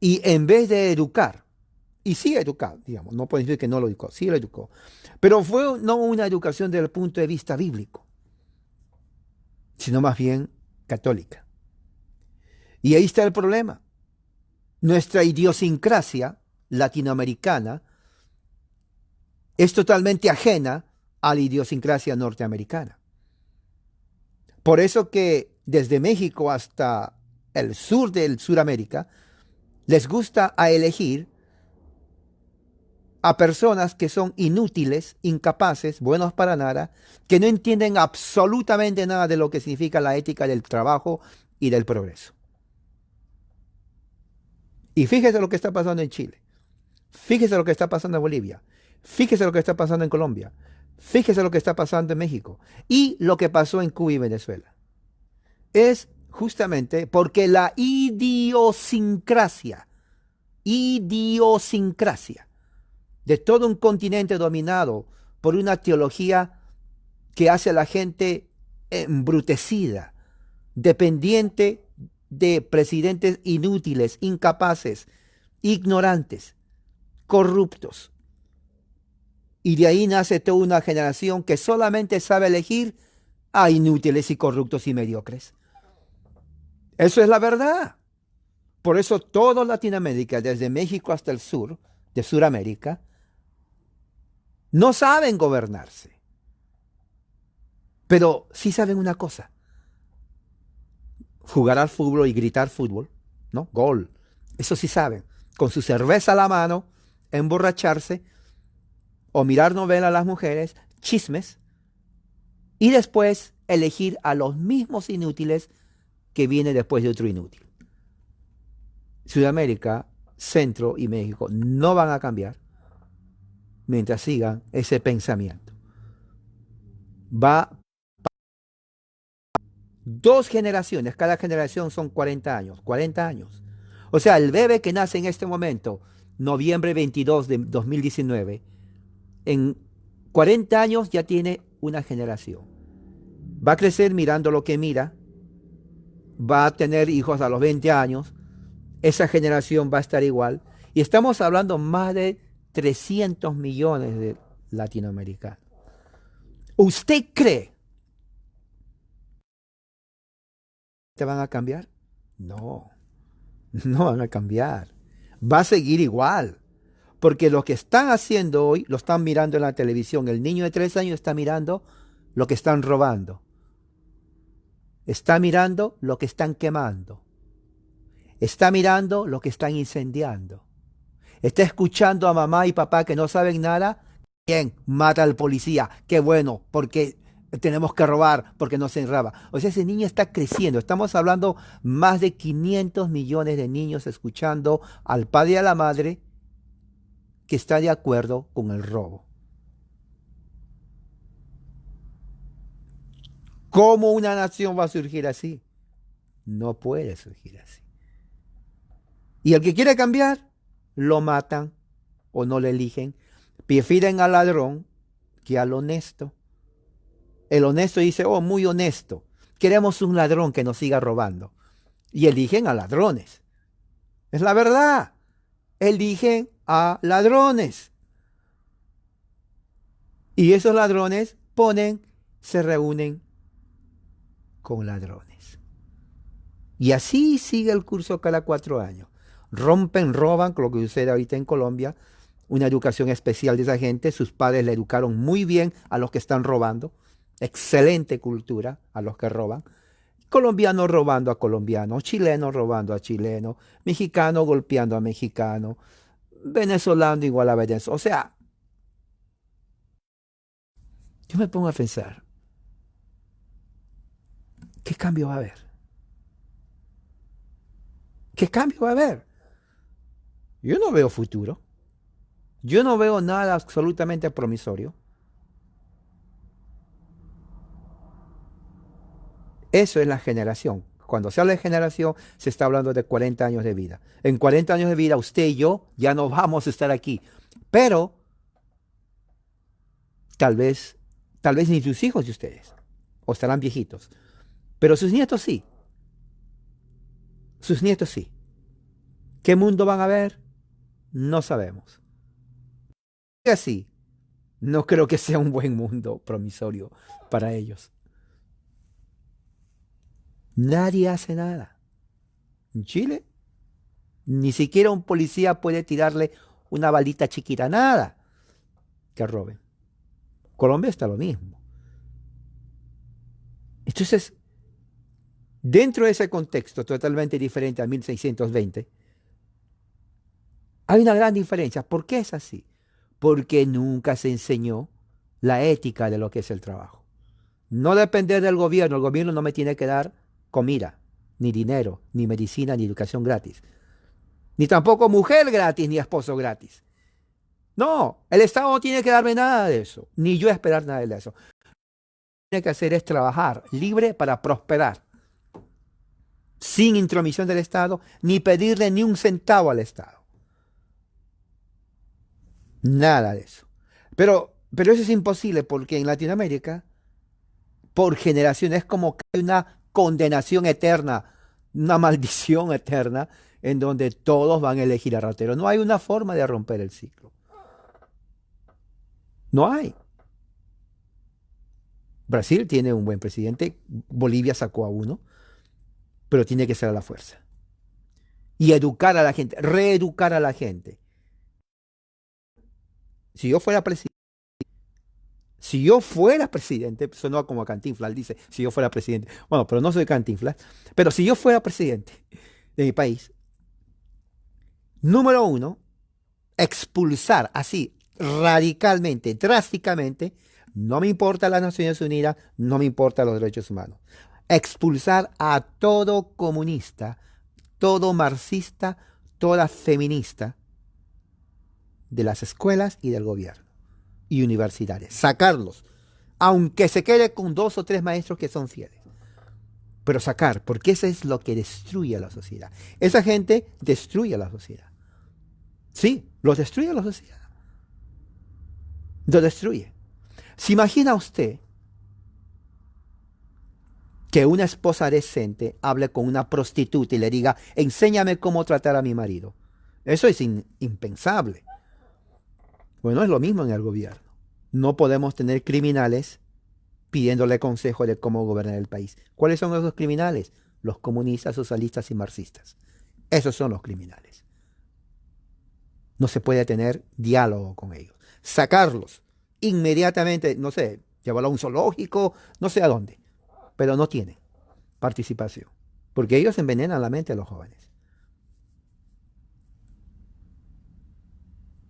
y en vez de educar, y sí educó, digamos, no puedo decir que no lo educó, sí lo educó, pero fue no una educación desde el punto de vista bíblico, sino más bien católica. Y ahí está el problema. Nuestra idiosincrasia latinoamericana es totalmente ajena a la idiosincrasia norteamericana. Por eso que desde México hasta el sur del Suramérica les gusta a elegir a personas que son inútiles, incapaces, buenos para nada, que no entienden absolutamente nada de lo que significa la ética del trabajo y del progreso. Y fíjese lo que está pasando en Chile. Fíjese lo que está pasando en Bolivia. Fíjese lo que está pasando en Colombia. Fíjese lo que está pasando en México. Y lo que pasó en Cuba y Venezuela. Es justamente porque la idiosincrasia de todo un continente dominado por una teología que hace a la gente embrutecida, dependiente de presidentes inútiles, incapaces, ignorantes, corruptos. Y de ahí nace toda una generación que solamente sabe elegir a inútiles y corruptos y mediocres. Eso es la verdad. Por eso toda Latinoamérica, desde México hasta el sur, de Sudamérica, no saben gobernarse. Pero sí saben una cosa. Jugar al fútbol y gritar fútbol, ¿no? Gol. Eso sí saben. Con su cerveza a la mano, emborracharse o mirar novela a las mujeres, chismes, y después elegir a los mismos inútiles que viene después de otro inútil. Sudamérica, Centro y México no van a cambiar mientras sigan ese pensamiento. Va 2 generaciones, cada generación son 40 años, 40 años. O sea, el bebé que nace en este momento, noviembre 22 de 2019, en 40 años ya tiene una generación. Va a crecer mirando lo que mira, va a tener hijos a los 20 años, esa generación va a estar igual. Y estamos hablando más de 300 millones de latinoamericanos. ¿Usted cree que van a cambiar? No, no van a cambiar. Va a seguir igual. Porque lo que están haciendo hoy, lo están mirando en la televisión. El niño de 3 años está mirando lo que están robando. Está mirando lo que están quemando. Está mirando lo que están incendiando. Está escuchando a mamá y papá que no saben nada. Bien, mata al policía. Qué bueno, porque tenemos que robar, porque no se roba. O sea, ese niño está creciendo. Estamos hablando más de 500 millones de niños escuchando al padre y a la madre que está de acuerdo con el robo. ¿Cómo una nación va a surgir así? No puede surgir así. Y el que quiere cambiar, lo matan o no le eligen. Prefieren al ladrón que al honesto. El honesto dice, oh, muy honesto. Queremos un ladrón que nos siga robando. Y eligen a ladrones. Es la verdad. Eligen a ladrones. Y esos ladrones se reúnen con ladrones. Y así sigue el curso cada 4 años. Rompen, roban, lo que sucede ahorita en Colombia, una educación especial de esa gente. Sus padres le educaron muy bien a los que están robando. Excelente cultura a los que roban. Colombiano robando a colombiano, chileno robando a chileno, mexicano golpeando a mexicano, venezolano igual a venezolano. O sea, Yo me pongo a pensar, ¿qué cambio va a haber? ¿Qué cambio va a haber? Yo no veo futuro. Yo no veo nada absolutamente promisorio. Eso es la generación. Cuando se habla de generación, se está hablando de 40 años de vida. En 40 años de vida, usted y yo ya no vamos a estar aquí. Pero tal vez, tal vez ni sus hijos de ustedes, o estarán viejitos. Pero sus nietos sí. Sus nietos sí. ¿Qué mundo van a ver? No sabemos. Y así, no creo que sea un buen mundo promisorio para ellos. Nadie hace nada. En Chile, ni siquiera un policía puede tirarle una balita chiquita, nada que roben. Colombia está lo mismo. Entonces, dentro de ese contexto totalmente diferente a 1620, hay una gran diferencia. ¿Por qué es así? Porque nunca se enseñó la ética de lo que es el trabajo. No depender del gobierno. El gobierno no me tiene que dar comida, ni dinero, ni medicina, ni educación gratis. Ni tampoco mujer gratis, ni esposo gratis. No, el Estado no tiene que darme nada de eso, ni yo esperar nada de eso. Lo que tiene que hacer es trabajar libre para prosperar, sin intromisión del Estado, ni pedirle ni un centavo al Estado. Nada de eso. Pero eso es imposible porque en Latinoamérica, por generaciones, es como que hay una condenación eterna, una maldición eterna, en donde todos van a elegir a ratero. No hay una forma de romper el ciclo. No hay. Brasil tiene un buen presidente, Bolivia sacó a uno, pero tiene que ser a la fuerza. Y educar a la gente, reeducar a la gente. Si yo fuera presidente, si yo fuera presidente, sonó como a Cantinflas, él dice, si yo fuera presidente. Bueno, pero no soy Cantinflas, pero si yo fuera presidente de mi país, número uno, expulsar así radicalmente, drásticamente, no me importa las Naciones Unidas, no me importa los derechos humanos. Expulsar a todo comunista, todo marxista, toda feminista de las escuelas y del gobierno y universidades. Sacarlos, aunque se quede con dos o tres maestros que son fieles. Pero sacar, porque eso es lo que destruye a la sociedad. Esa gente destruye a la sociedad. Sí, los destruye a la sociedad. Lo destruye. ¿Se imagina usted que una esposa decente hable con una prostituta y le diga, enséñame cómo tratar a mi marido? Eso es impensable. Bueno, es lo mismo en el gobierno. No podemos tener criminales pidiéndole consejo de cómo gobernar el país. ¿Cuáles son esos criminales? Los comunistas, socialistas y marxistas. Esos son los criminales. No se puede tener diálogo con ellos. Sacarlos inmediatamente, no sé, llevarlo a un zoológico, no sé a dónde, pero no tienen participación, porque ellos envenenan la mente de los jóvenes.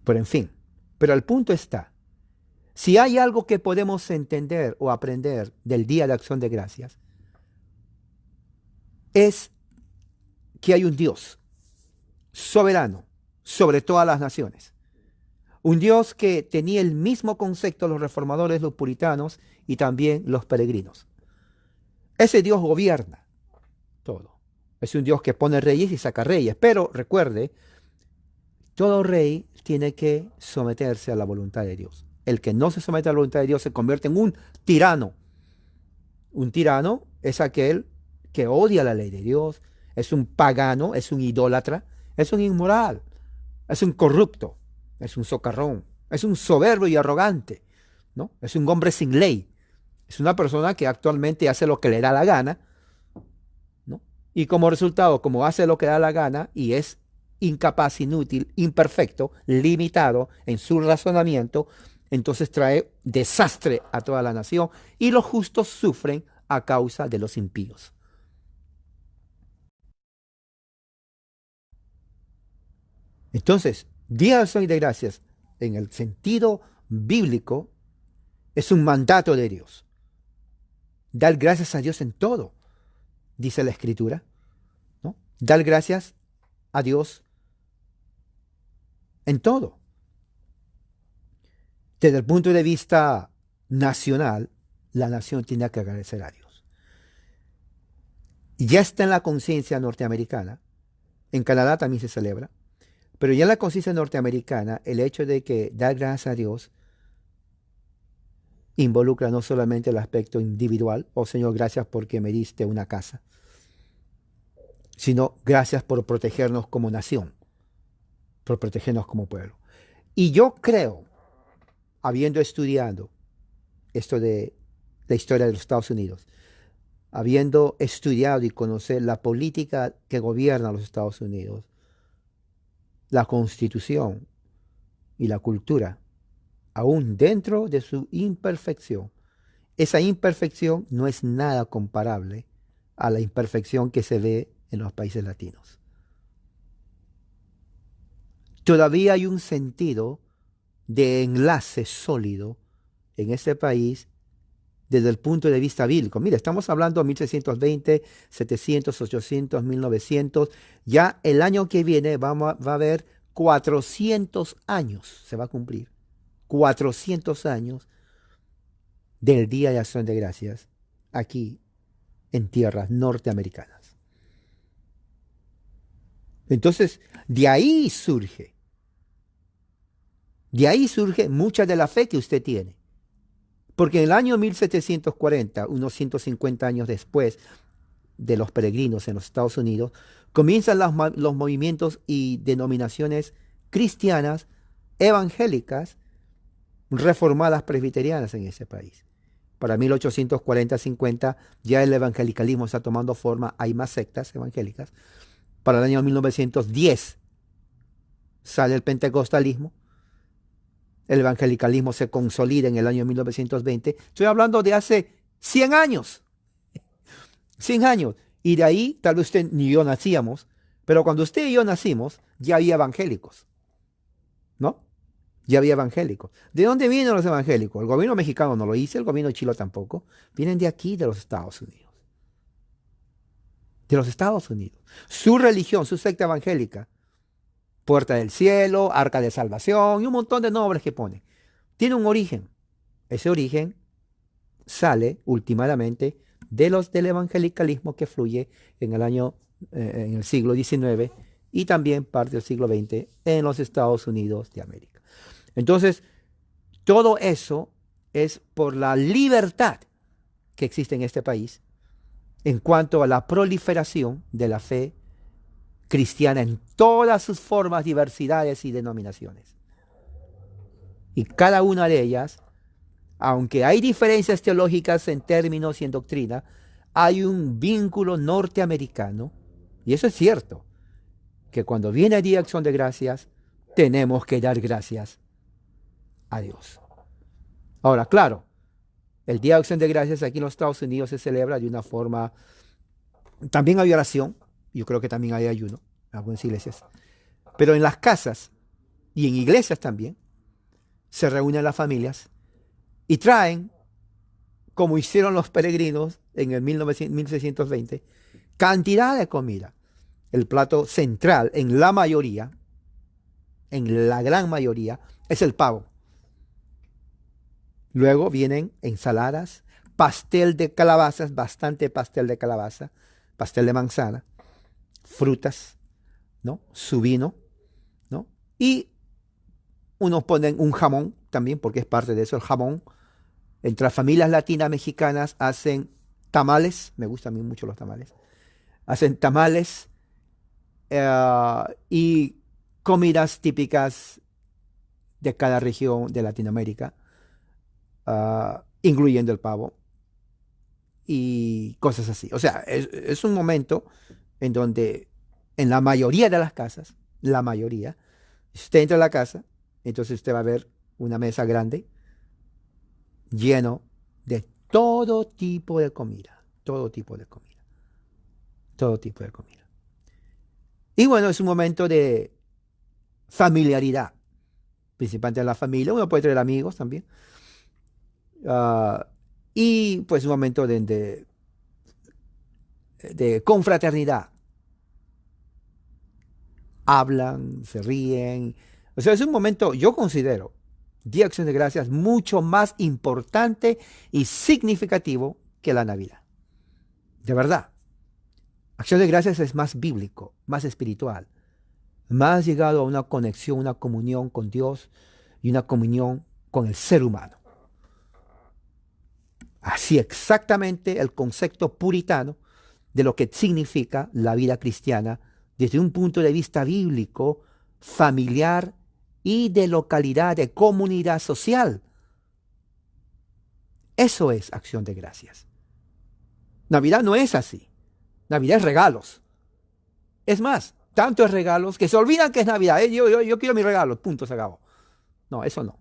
Pero en fin, pero el punto está, si hay algo que podemos entender o aprender del Día de Acción de Gracias, es que hay un Dios soberano sobre todas las naciones. Un Dios que tenía el mismo concepto los reformadores, los puritanos y también los peregrinos. Ese Dios gobierna todo. Es un Dios que pone reyes y saca reyes. Pero recuerde, todo rey tiene que someterse a la voluntad de Dios. El que no se somete a la voluntad de Dios se convierte en un tirano. Un tirano es aquel que odia la ley de Dios, es un pagano, es un idólatra, es un inmoral, es un corrupto, es un socarrón, es un soberbio y arrogante, ¿no? Es un hombre sin ley, es una persona que actualmente hace lo que le da la gana, ¿no? Y como resultado, como hace lo que da la gana y es incapaz, inútil, imperfecto, limitado en su razonamiento, entonces trae desastre a toda la nación y los justos sufren a causa de los impíos. Entonces, Día de Acción de Gracias, en el sentido bíblico, Es un mandato de Dios. Dar gracias a Dios en todo, dice la Escritura, ¿no? Dar gracias a Dios en todo. Desde el punto de vista nacional, la nación tiene que agradecer a Dios. Ya está en la conciencia norteamericana, en Canadá también se celebra, pero ya en la conciencia norteamericana el hecho de que dar gracias a Dios involucra no solamente el aspecto individual, oh Señor, gracias porque me diste una casa, sino gracias por protegernos como nación, por protegernos como pueblo. Y yo creo, habiendo estudiado esto de la historia de los Estados Unidos, habiendo estudiado y conocer la política que gobierna los Estados Unidos, la constitución y la cultura, aún dentro de su imperfección, esa imperfección no es nada comparable a la imperfección que se ve en los países latinos. Todavía hay un sentido de enlace sólido en este país desde el punto de vista bíblico. Mire, estamos hablando de 1620, 700, 800, 1900. Ya el año que viene va a haber 400 años, se va a cumplir. 400 años del Día de Acción de Gracias aquí en tierras norteamericanas. Entonces, de ahí surge mucha de la fe que usted tiene. Porque en el año 1740, unos 150 años después de los peregrinos en los Estados Unidos, comienzan los movimientos y denominaciones cristianas, evangélicas, reformadas presbiterianas en ese país. Para 1840-50 ya el evangelicalismo está tomando forma, hay más sectas evangélicas. Para el año 1910 sale el pentecostalismo. El evangelicalismo se consolida en el año 1920. Estoy hablando de hace 100 años. 100 años. Y de ahí, tal vez usted ni yo nacíamos, pero cuando usted y yo nacimos, ya había evangélicos. ¿No? Ya había evangélicos. ¿De dónde vienen los evangélicos? El gobierno mexicano no lo hizo, el gobierno de Chile tampoco. Vienen de aquí, de los Estados Unidos. De los Estados Unidos. Su religión, su secta evangélica, Puerta del Cielo, Arca de Salvación y un montón de nombres que pone. Tiene un origen. Ese origen sale últimamente del evangelicalismo que fluye en en el siglo XIX y también parte del siglo XX en los Estados Unidos de América. Entonces, todo eso es por la libertad que existe en este país en cuanto a la proliferación de la fe cristiana en todas sus formas, diversidades y denominaciones. Y cada una de ellas, aunque hay diferencias teológicas en términos y en doctrina, hay un vínculo norteamericano, y eso es cierto, que cuando viene el Día de Acción de Gracias, tenemos que dar gracias a Dios. Ahora, claro, el Día de Acción de Gracias aquí en los Estados Unidos se celebra de una forma, también hay oración, yo creo que también hay ayuno en algunas iglesias, pero en las casas y en iglesias también se reúnen las familias y traen, como hicieron los peregrinos en el 1620, cantidad de comida. El plato central en la mayoría, en la gran mayoría, es el pavo. Luego vienen ensaladas, pastel de calabazas, bastante pastel de calabaza, pastel de manzana, frutas, ¿no? Su vino, ¿no? Y unos ponen un jamón también, porque es parte de eso, el jamón. Entre las familias latinas mexicanas hacen tamales, me gustan a mí mucho los tamales, hacen tamales y comidas típicas de cada región de Latinoamérica, incluyendo el pavo y cosas así. O sea, es un momento en donde en la mayoría de las casas, la mayoría, si usted entra a la casa, entonces usted va a ver una mesa grande lleno de todo tipo de comida, todo tipo de comida, todo tipo de comida. Y bueno, es un momento de familiaridad, principalmente en la familia. Uno puede traer amigos también. ah, y pues un momento de confraternidad. Hablan, se ríen. O sea, es un momento, yo considero, Día de Acción de Gracias mucho más importante y significativo que la Navidad. De verdad. Acción de Gracias es más bíblico, más espiritual, más llegado a una conexión, una comunión con Dios y una comunión con el ser humano. Así exactamente el concepto puritano de lo que significa la vida cristiana desde un punto de vista bíblico, familiar y de localidad, de comunidad social. Eso es acción de gracias. Navidad no es así. Navidad es regalos. Es más, tanto es regalos que se olvidan que es Navidad. Yo quiero mi regalo, punto, se acabó. No, eso no.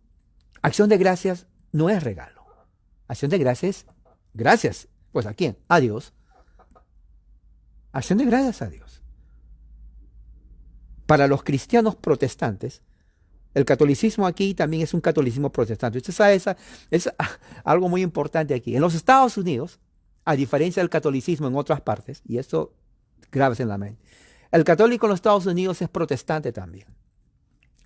Acción de gracias no es regalo. Acción de gracias, gracias. Pues ¿a quién? A Dios. Acción de gracias a Dios. Para los cristianos protestantes, el catolicismo aquí también es un catolicismo protestante. Usted sabe, es algo muy importante aquí. En los Estados Unidos, a diferencia del catolicismo en otras partes, y esto grábese en la mente, el católico en los Estados Unidos es protestante también.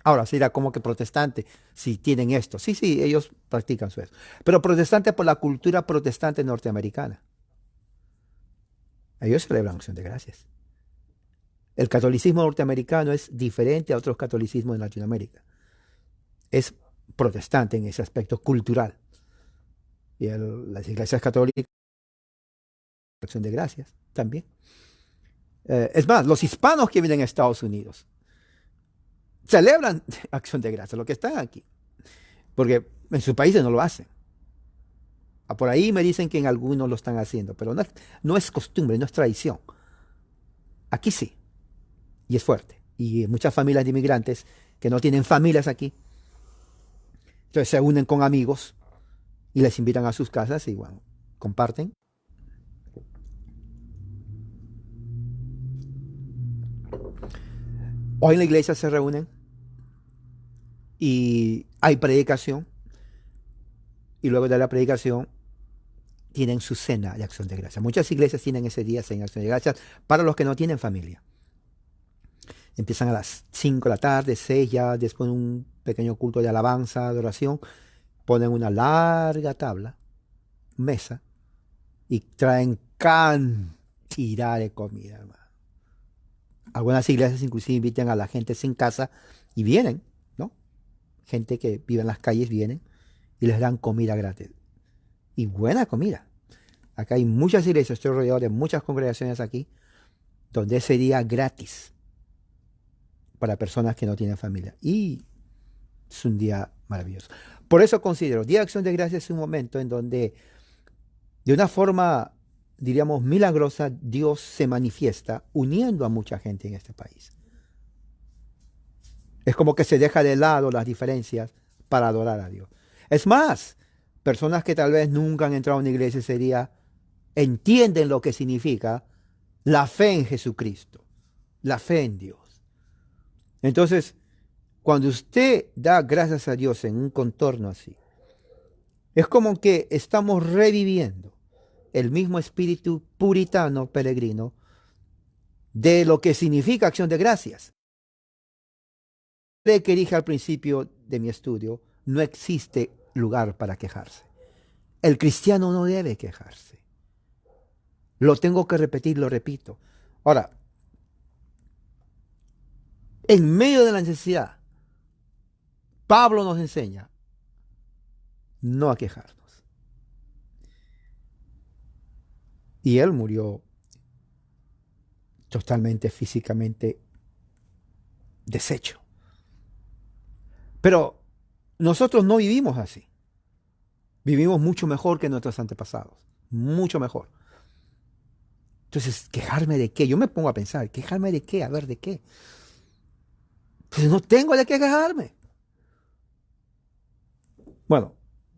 Ahora, será como que protestante si tienen esto. Sí, sí, ellos practican eso. Pero protestante por la cultura protestante norteamericana. Ellos celebran acción de gracias. El catolicismo norteamericano es diferente a otros catolicismos en Latinoamérica. Es protestante en ese aspecto cultural. Y las iglesias católicas, acción de gracias también. Es más, los hispanos que vienen a Estados Unidos celebran acción de gracias, los que están aquí, porque en sus países no lo hacen. Por ahí me dicen que en algunos lo están haciendo, pero no es costumbre, no es tradición. Aquí sí, y es fuerte. Y muchas familias de inmigrantes que no tienen familias aquí, entonces se unen con amigos y les invitan a sus casas y bueno, comparten. Hoy en la iglesia se reúnen y hay predicación y luego de la predicación tienen su cena de acción de gracias. Muchas iglesias tienen ese día cena de acción de gracias para los que no tienen familia. Empiezan a las 5 de la tarde, 6 ya, después de un pequeño culto de alabanza, de oración, ponen una larga tabla, mesa, y traen cantidad de comida, hermano. Algunas iglesias inclusive invitan a la gente sin casa y vienen, ¿no? Gente que vive en las calles vienen y les dan comida gratis. Y buena comida. Acá hay muchas iglesias, estoy rodeado de muchas congregaciones aquí, donde ese día gratis para personas que no tienen familia. Y es un día maravilloso. Por eso considero, Día de Acción de Gracias es un momento en donde, de una forma, diríamos, milagrosa, Dios se manifiesta uniendo a mucha gente en este país. Es como que se deja de lado las diferencias para adorar a Dios. Es más, personas que tal vez nunca han entrado a una iglesia ese día entienden lo que significa la fe en Jesucristo, la fe en Dios. Entonces, cuando usted da gracias a Dios en un contorno así, es como que estamos reviviendo el mismo espíritu puritano peregrino de lo que significa acción de gracias. Que dije al principio de mi estudio, no existe lugar para quejarse. El cristiano no debe quejarse. Lo tengo que repetir, lo repito. Ahora, en medio de la necesidad, Pablo nos enseña no a quejarnos. Y él murió totalmente físicamente deshecho. Pero nosotros no vivimos así. Vivimos mucho mejor que nuestros antepasados. Mucho mejor. Entonces, ¿quejarme de qué? Yo me pongo a pensar, ¿quejarme de qué? A ver, ¿de qué? Pues no tengo de qué quejarme. Bueno,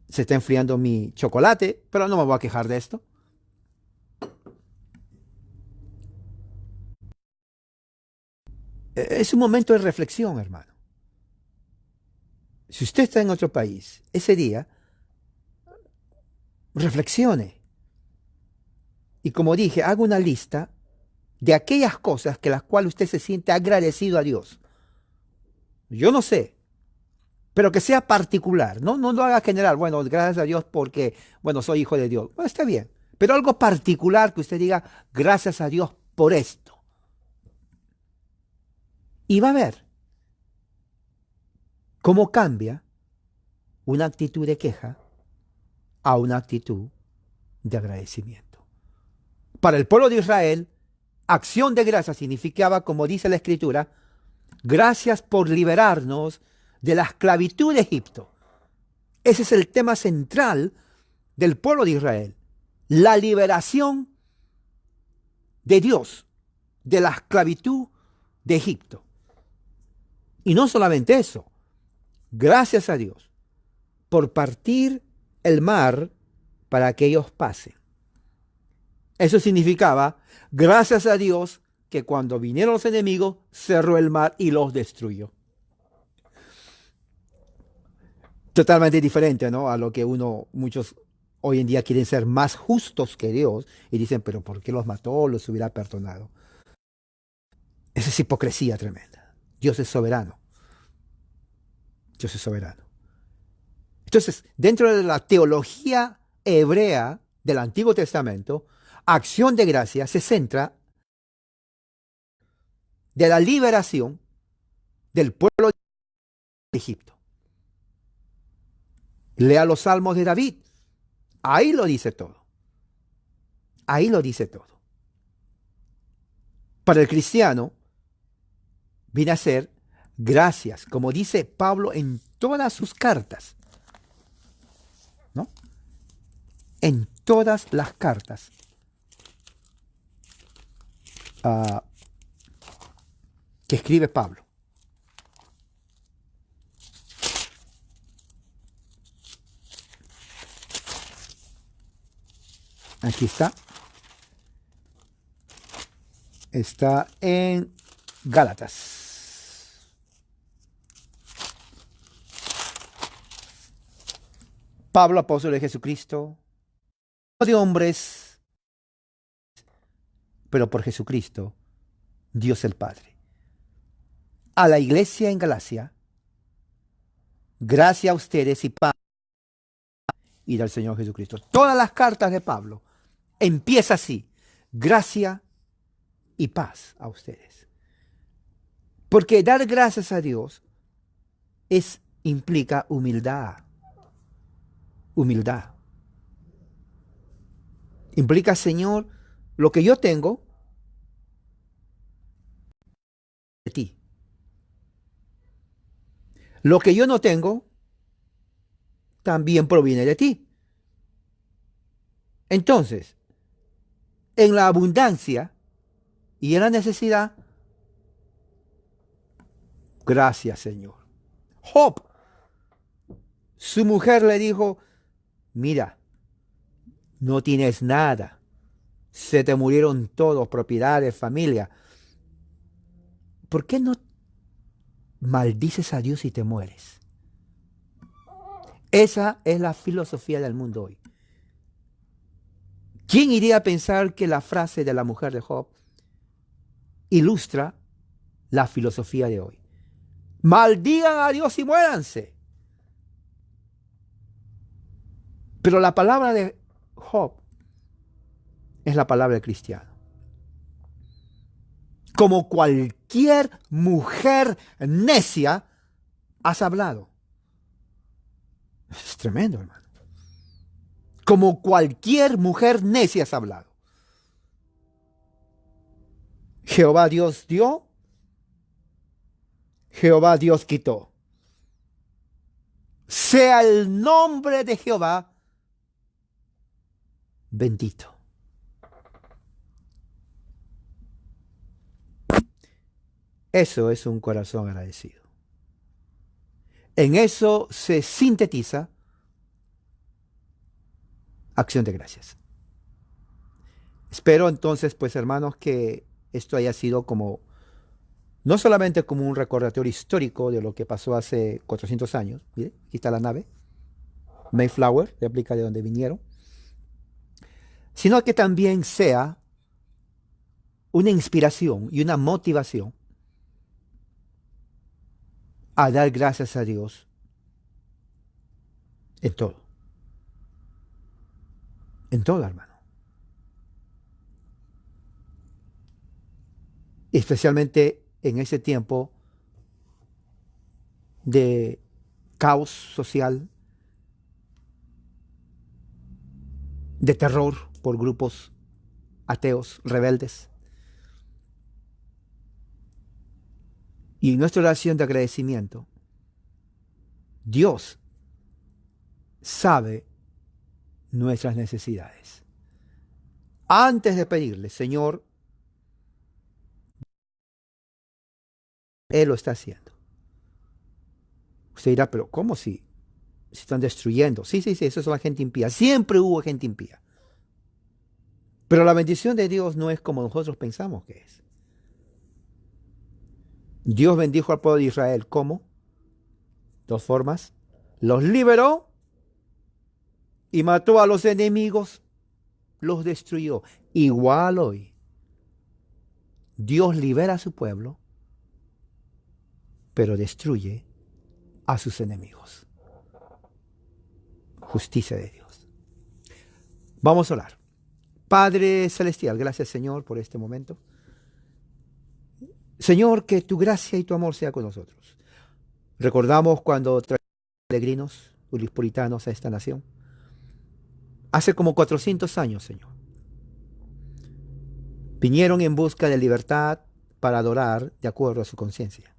se está enfriando mi chocolate, pero no me voy a quejar de esto. Es un momento de reflexión, hermano. Si usted está en otro país, ese día, reflexione. Y como dije, haga una lista de aquellas cosas que las cuales usted se siente agradecido a Dios. Yo no sé, pero que sea particular, ¿no? No lo haga general. Bueno, gracias a Dios porque, bueno, soy hijo de Dios. Bueno, está bien. Pero algo particular que usted diga, gracias a Dios por esto. Y va a ver cómo cambia una actitud de queja a una actitud de agradecimiento. Para el pueblo de Israel, acción de gracias significaba, como dice la Escritura, gracias por liberarnos de la esclavitud de Egipto. Ese es el tema central del pueblo de Israel. La liberación de Dios de la esclavitud de Egipto. Y no solamente eso, gracias a Dios por partir el mar para que ellos pasen. Eso significaba, gracias a Dios, que cuando vinieron los enemigos, cerró el mar y los destruyó. Totalmente diferente, ¿no? A lo que muchos hoy en día quieren ser más justos que Dios y dicen, pero ¿por qué los mató? Los hubiera perdonado. Esa es hipocresía tremenda. Dios es soberano. Dios es soberano. Entonces, dentro de la teología hebrea del Antiguo Testamento, acción de gracia se centra de la liberación del pueblo de Egipto. Lea los salmos de David. Ahí lo dice todo. Ahí lo dice todo. Para el cristiano, viene a ser gracias, como dice Pablo en todas sus cartas, ¿no? En todas las cartas. Que escribe Pablo. Aquí está. Está en Gálatas. Pablo, apóstol de Jesucristo, no de hombres, pero por Jesucristo, Dios el Padre. A la iglesia en Galacia, gracia a ustedes y paz y del Señor Jesucristo. Todas las cartas de Pablo empieza así, gracia y paz a ustedes. Porque dar gracias a Dios implica humildad. Humildad. Implica, Señor, lo que yo tengo de ti. Lo que yo no tengo también proviene de ti. Entonces, en la abundancia y en la necesidad, gracias, Señor. Job, su mujer le dijo, mira, no tienes nada, se te murieron todos, propiedades, familia. ¿Por qué no maldices a Dios y te mueres? Esa es la filosofía del mundo hoy. ¿Quién iría a pensar que la frase de la mujer de Job ilustra la filosofía de hoy? Maldigan a Dios y muéranse. Pero la palabra de Job es la palabra del cristiano. Como cualquier mujer necia, has hablado. Es tremendo, hermano. Como cualquier mujer necia has hablado. Jehová Dios dio, Jehová Dios quitó. Sea el nombre de Jehová bendito. Eso es un corazón agradecido. En eso se sintetiza acción de gracias. Espero entonces, pues hermanos, que esto haya sido como, no solamente como un recordatorio histórico de lo que pasó hace 400 años. Mire, aquí está la nave, Mayflower, réplica de donde vinieron. sino que también sea una inspiración y una motivación a dar gracias a Dios en todo, hermano. Especialmente en ese tiempo de caos social, de terror por grupos ateos, rebeldes. Y en nuestra oración de agradecimiento, Dios sabe nuestras necesidades. Antes de pedirle, Señor, Él lo está haciendo. Usted dirá, pero ¿cómo si se están destruyendo? Sí, sí, sí, eso es la gente impía. Siempre hubo gente impía. Pero la bendición de Dios no es como nosotros pensamos que es. Dios bendijo al pueblo de Israel. ¿Cómo? Dos formas. Los liberó y mató a los enemigos. Los destruyó. Igual hoy. Dios libera a su pueblo, pero destruye a sus enemigos. Justicia de Dios. Vamos a orar. Padre Celestial, gracias Señor por este momento. Señor, que tu gracia y tu amor sea con nosotros. Recordamos cuando trajeron peregrinos puritanos a esta nación. Hace como 400 años, Señor. Vinieron en busca de libertad para adorar de acuerdo a su conciencia.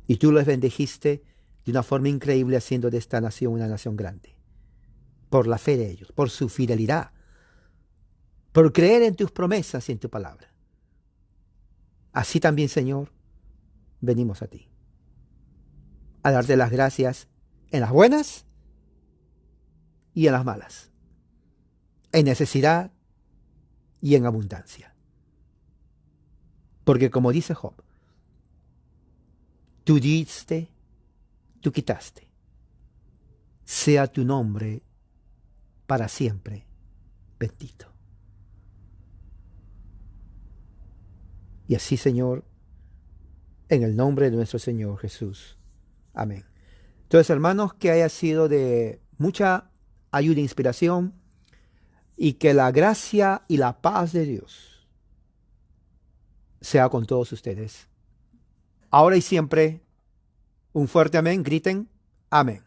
Y tú los bendijiste de una forma increíble, haciendo de esta nación una nación grande. Por la fe de ellos, por su fidelidad, por creer en tus promesas y en tu palabra. Así también, Señor, venimos a ti, a darte las gracias en las buenas y en las malas, en necesidad y en abundancia. Porque como dice Job, tú diste, tú quitaste. Sea tu nombre para siempre bendito. Y así, Señor, en el nombre de nuestro Señor Jesús. Amén. Entonces, hermanos, que haya sido de mucha ayuda e inspiración, y que la gracia y la paz de Dios sea con todos ustedes. Ahora y siempre, un fuerte amén. Griten, amén.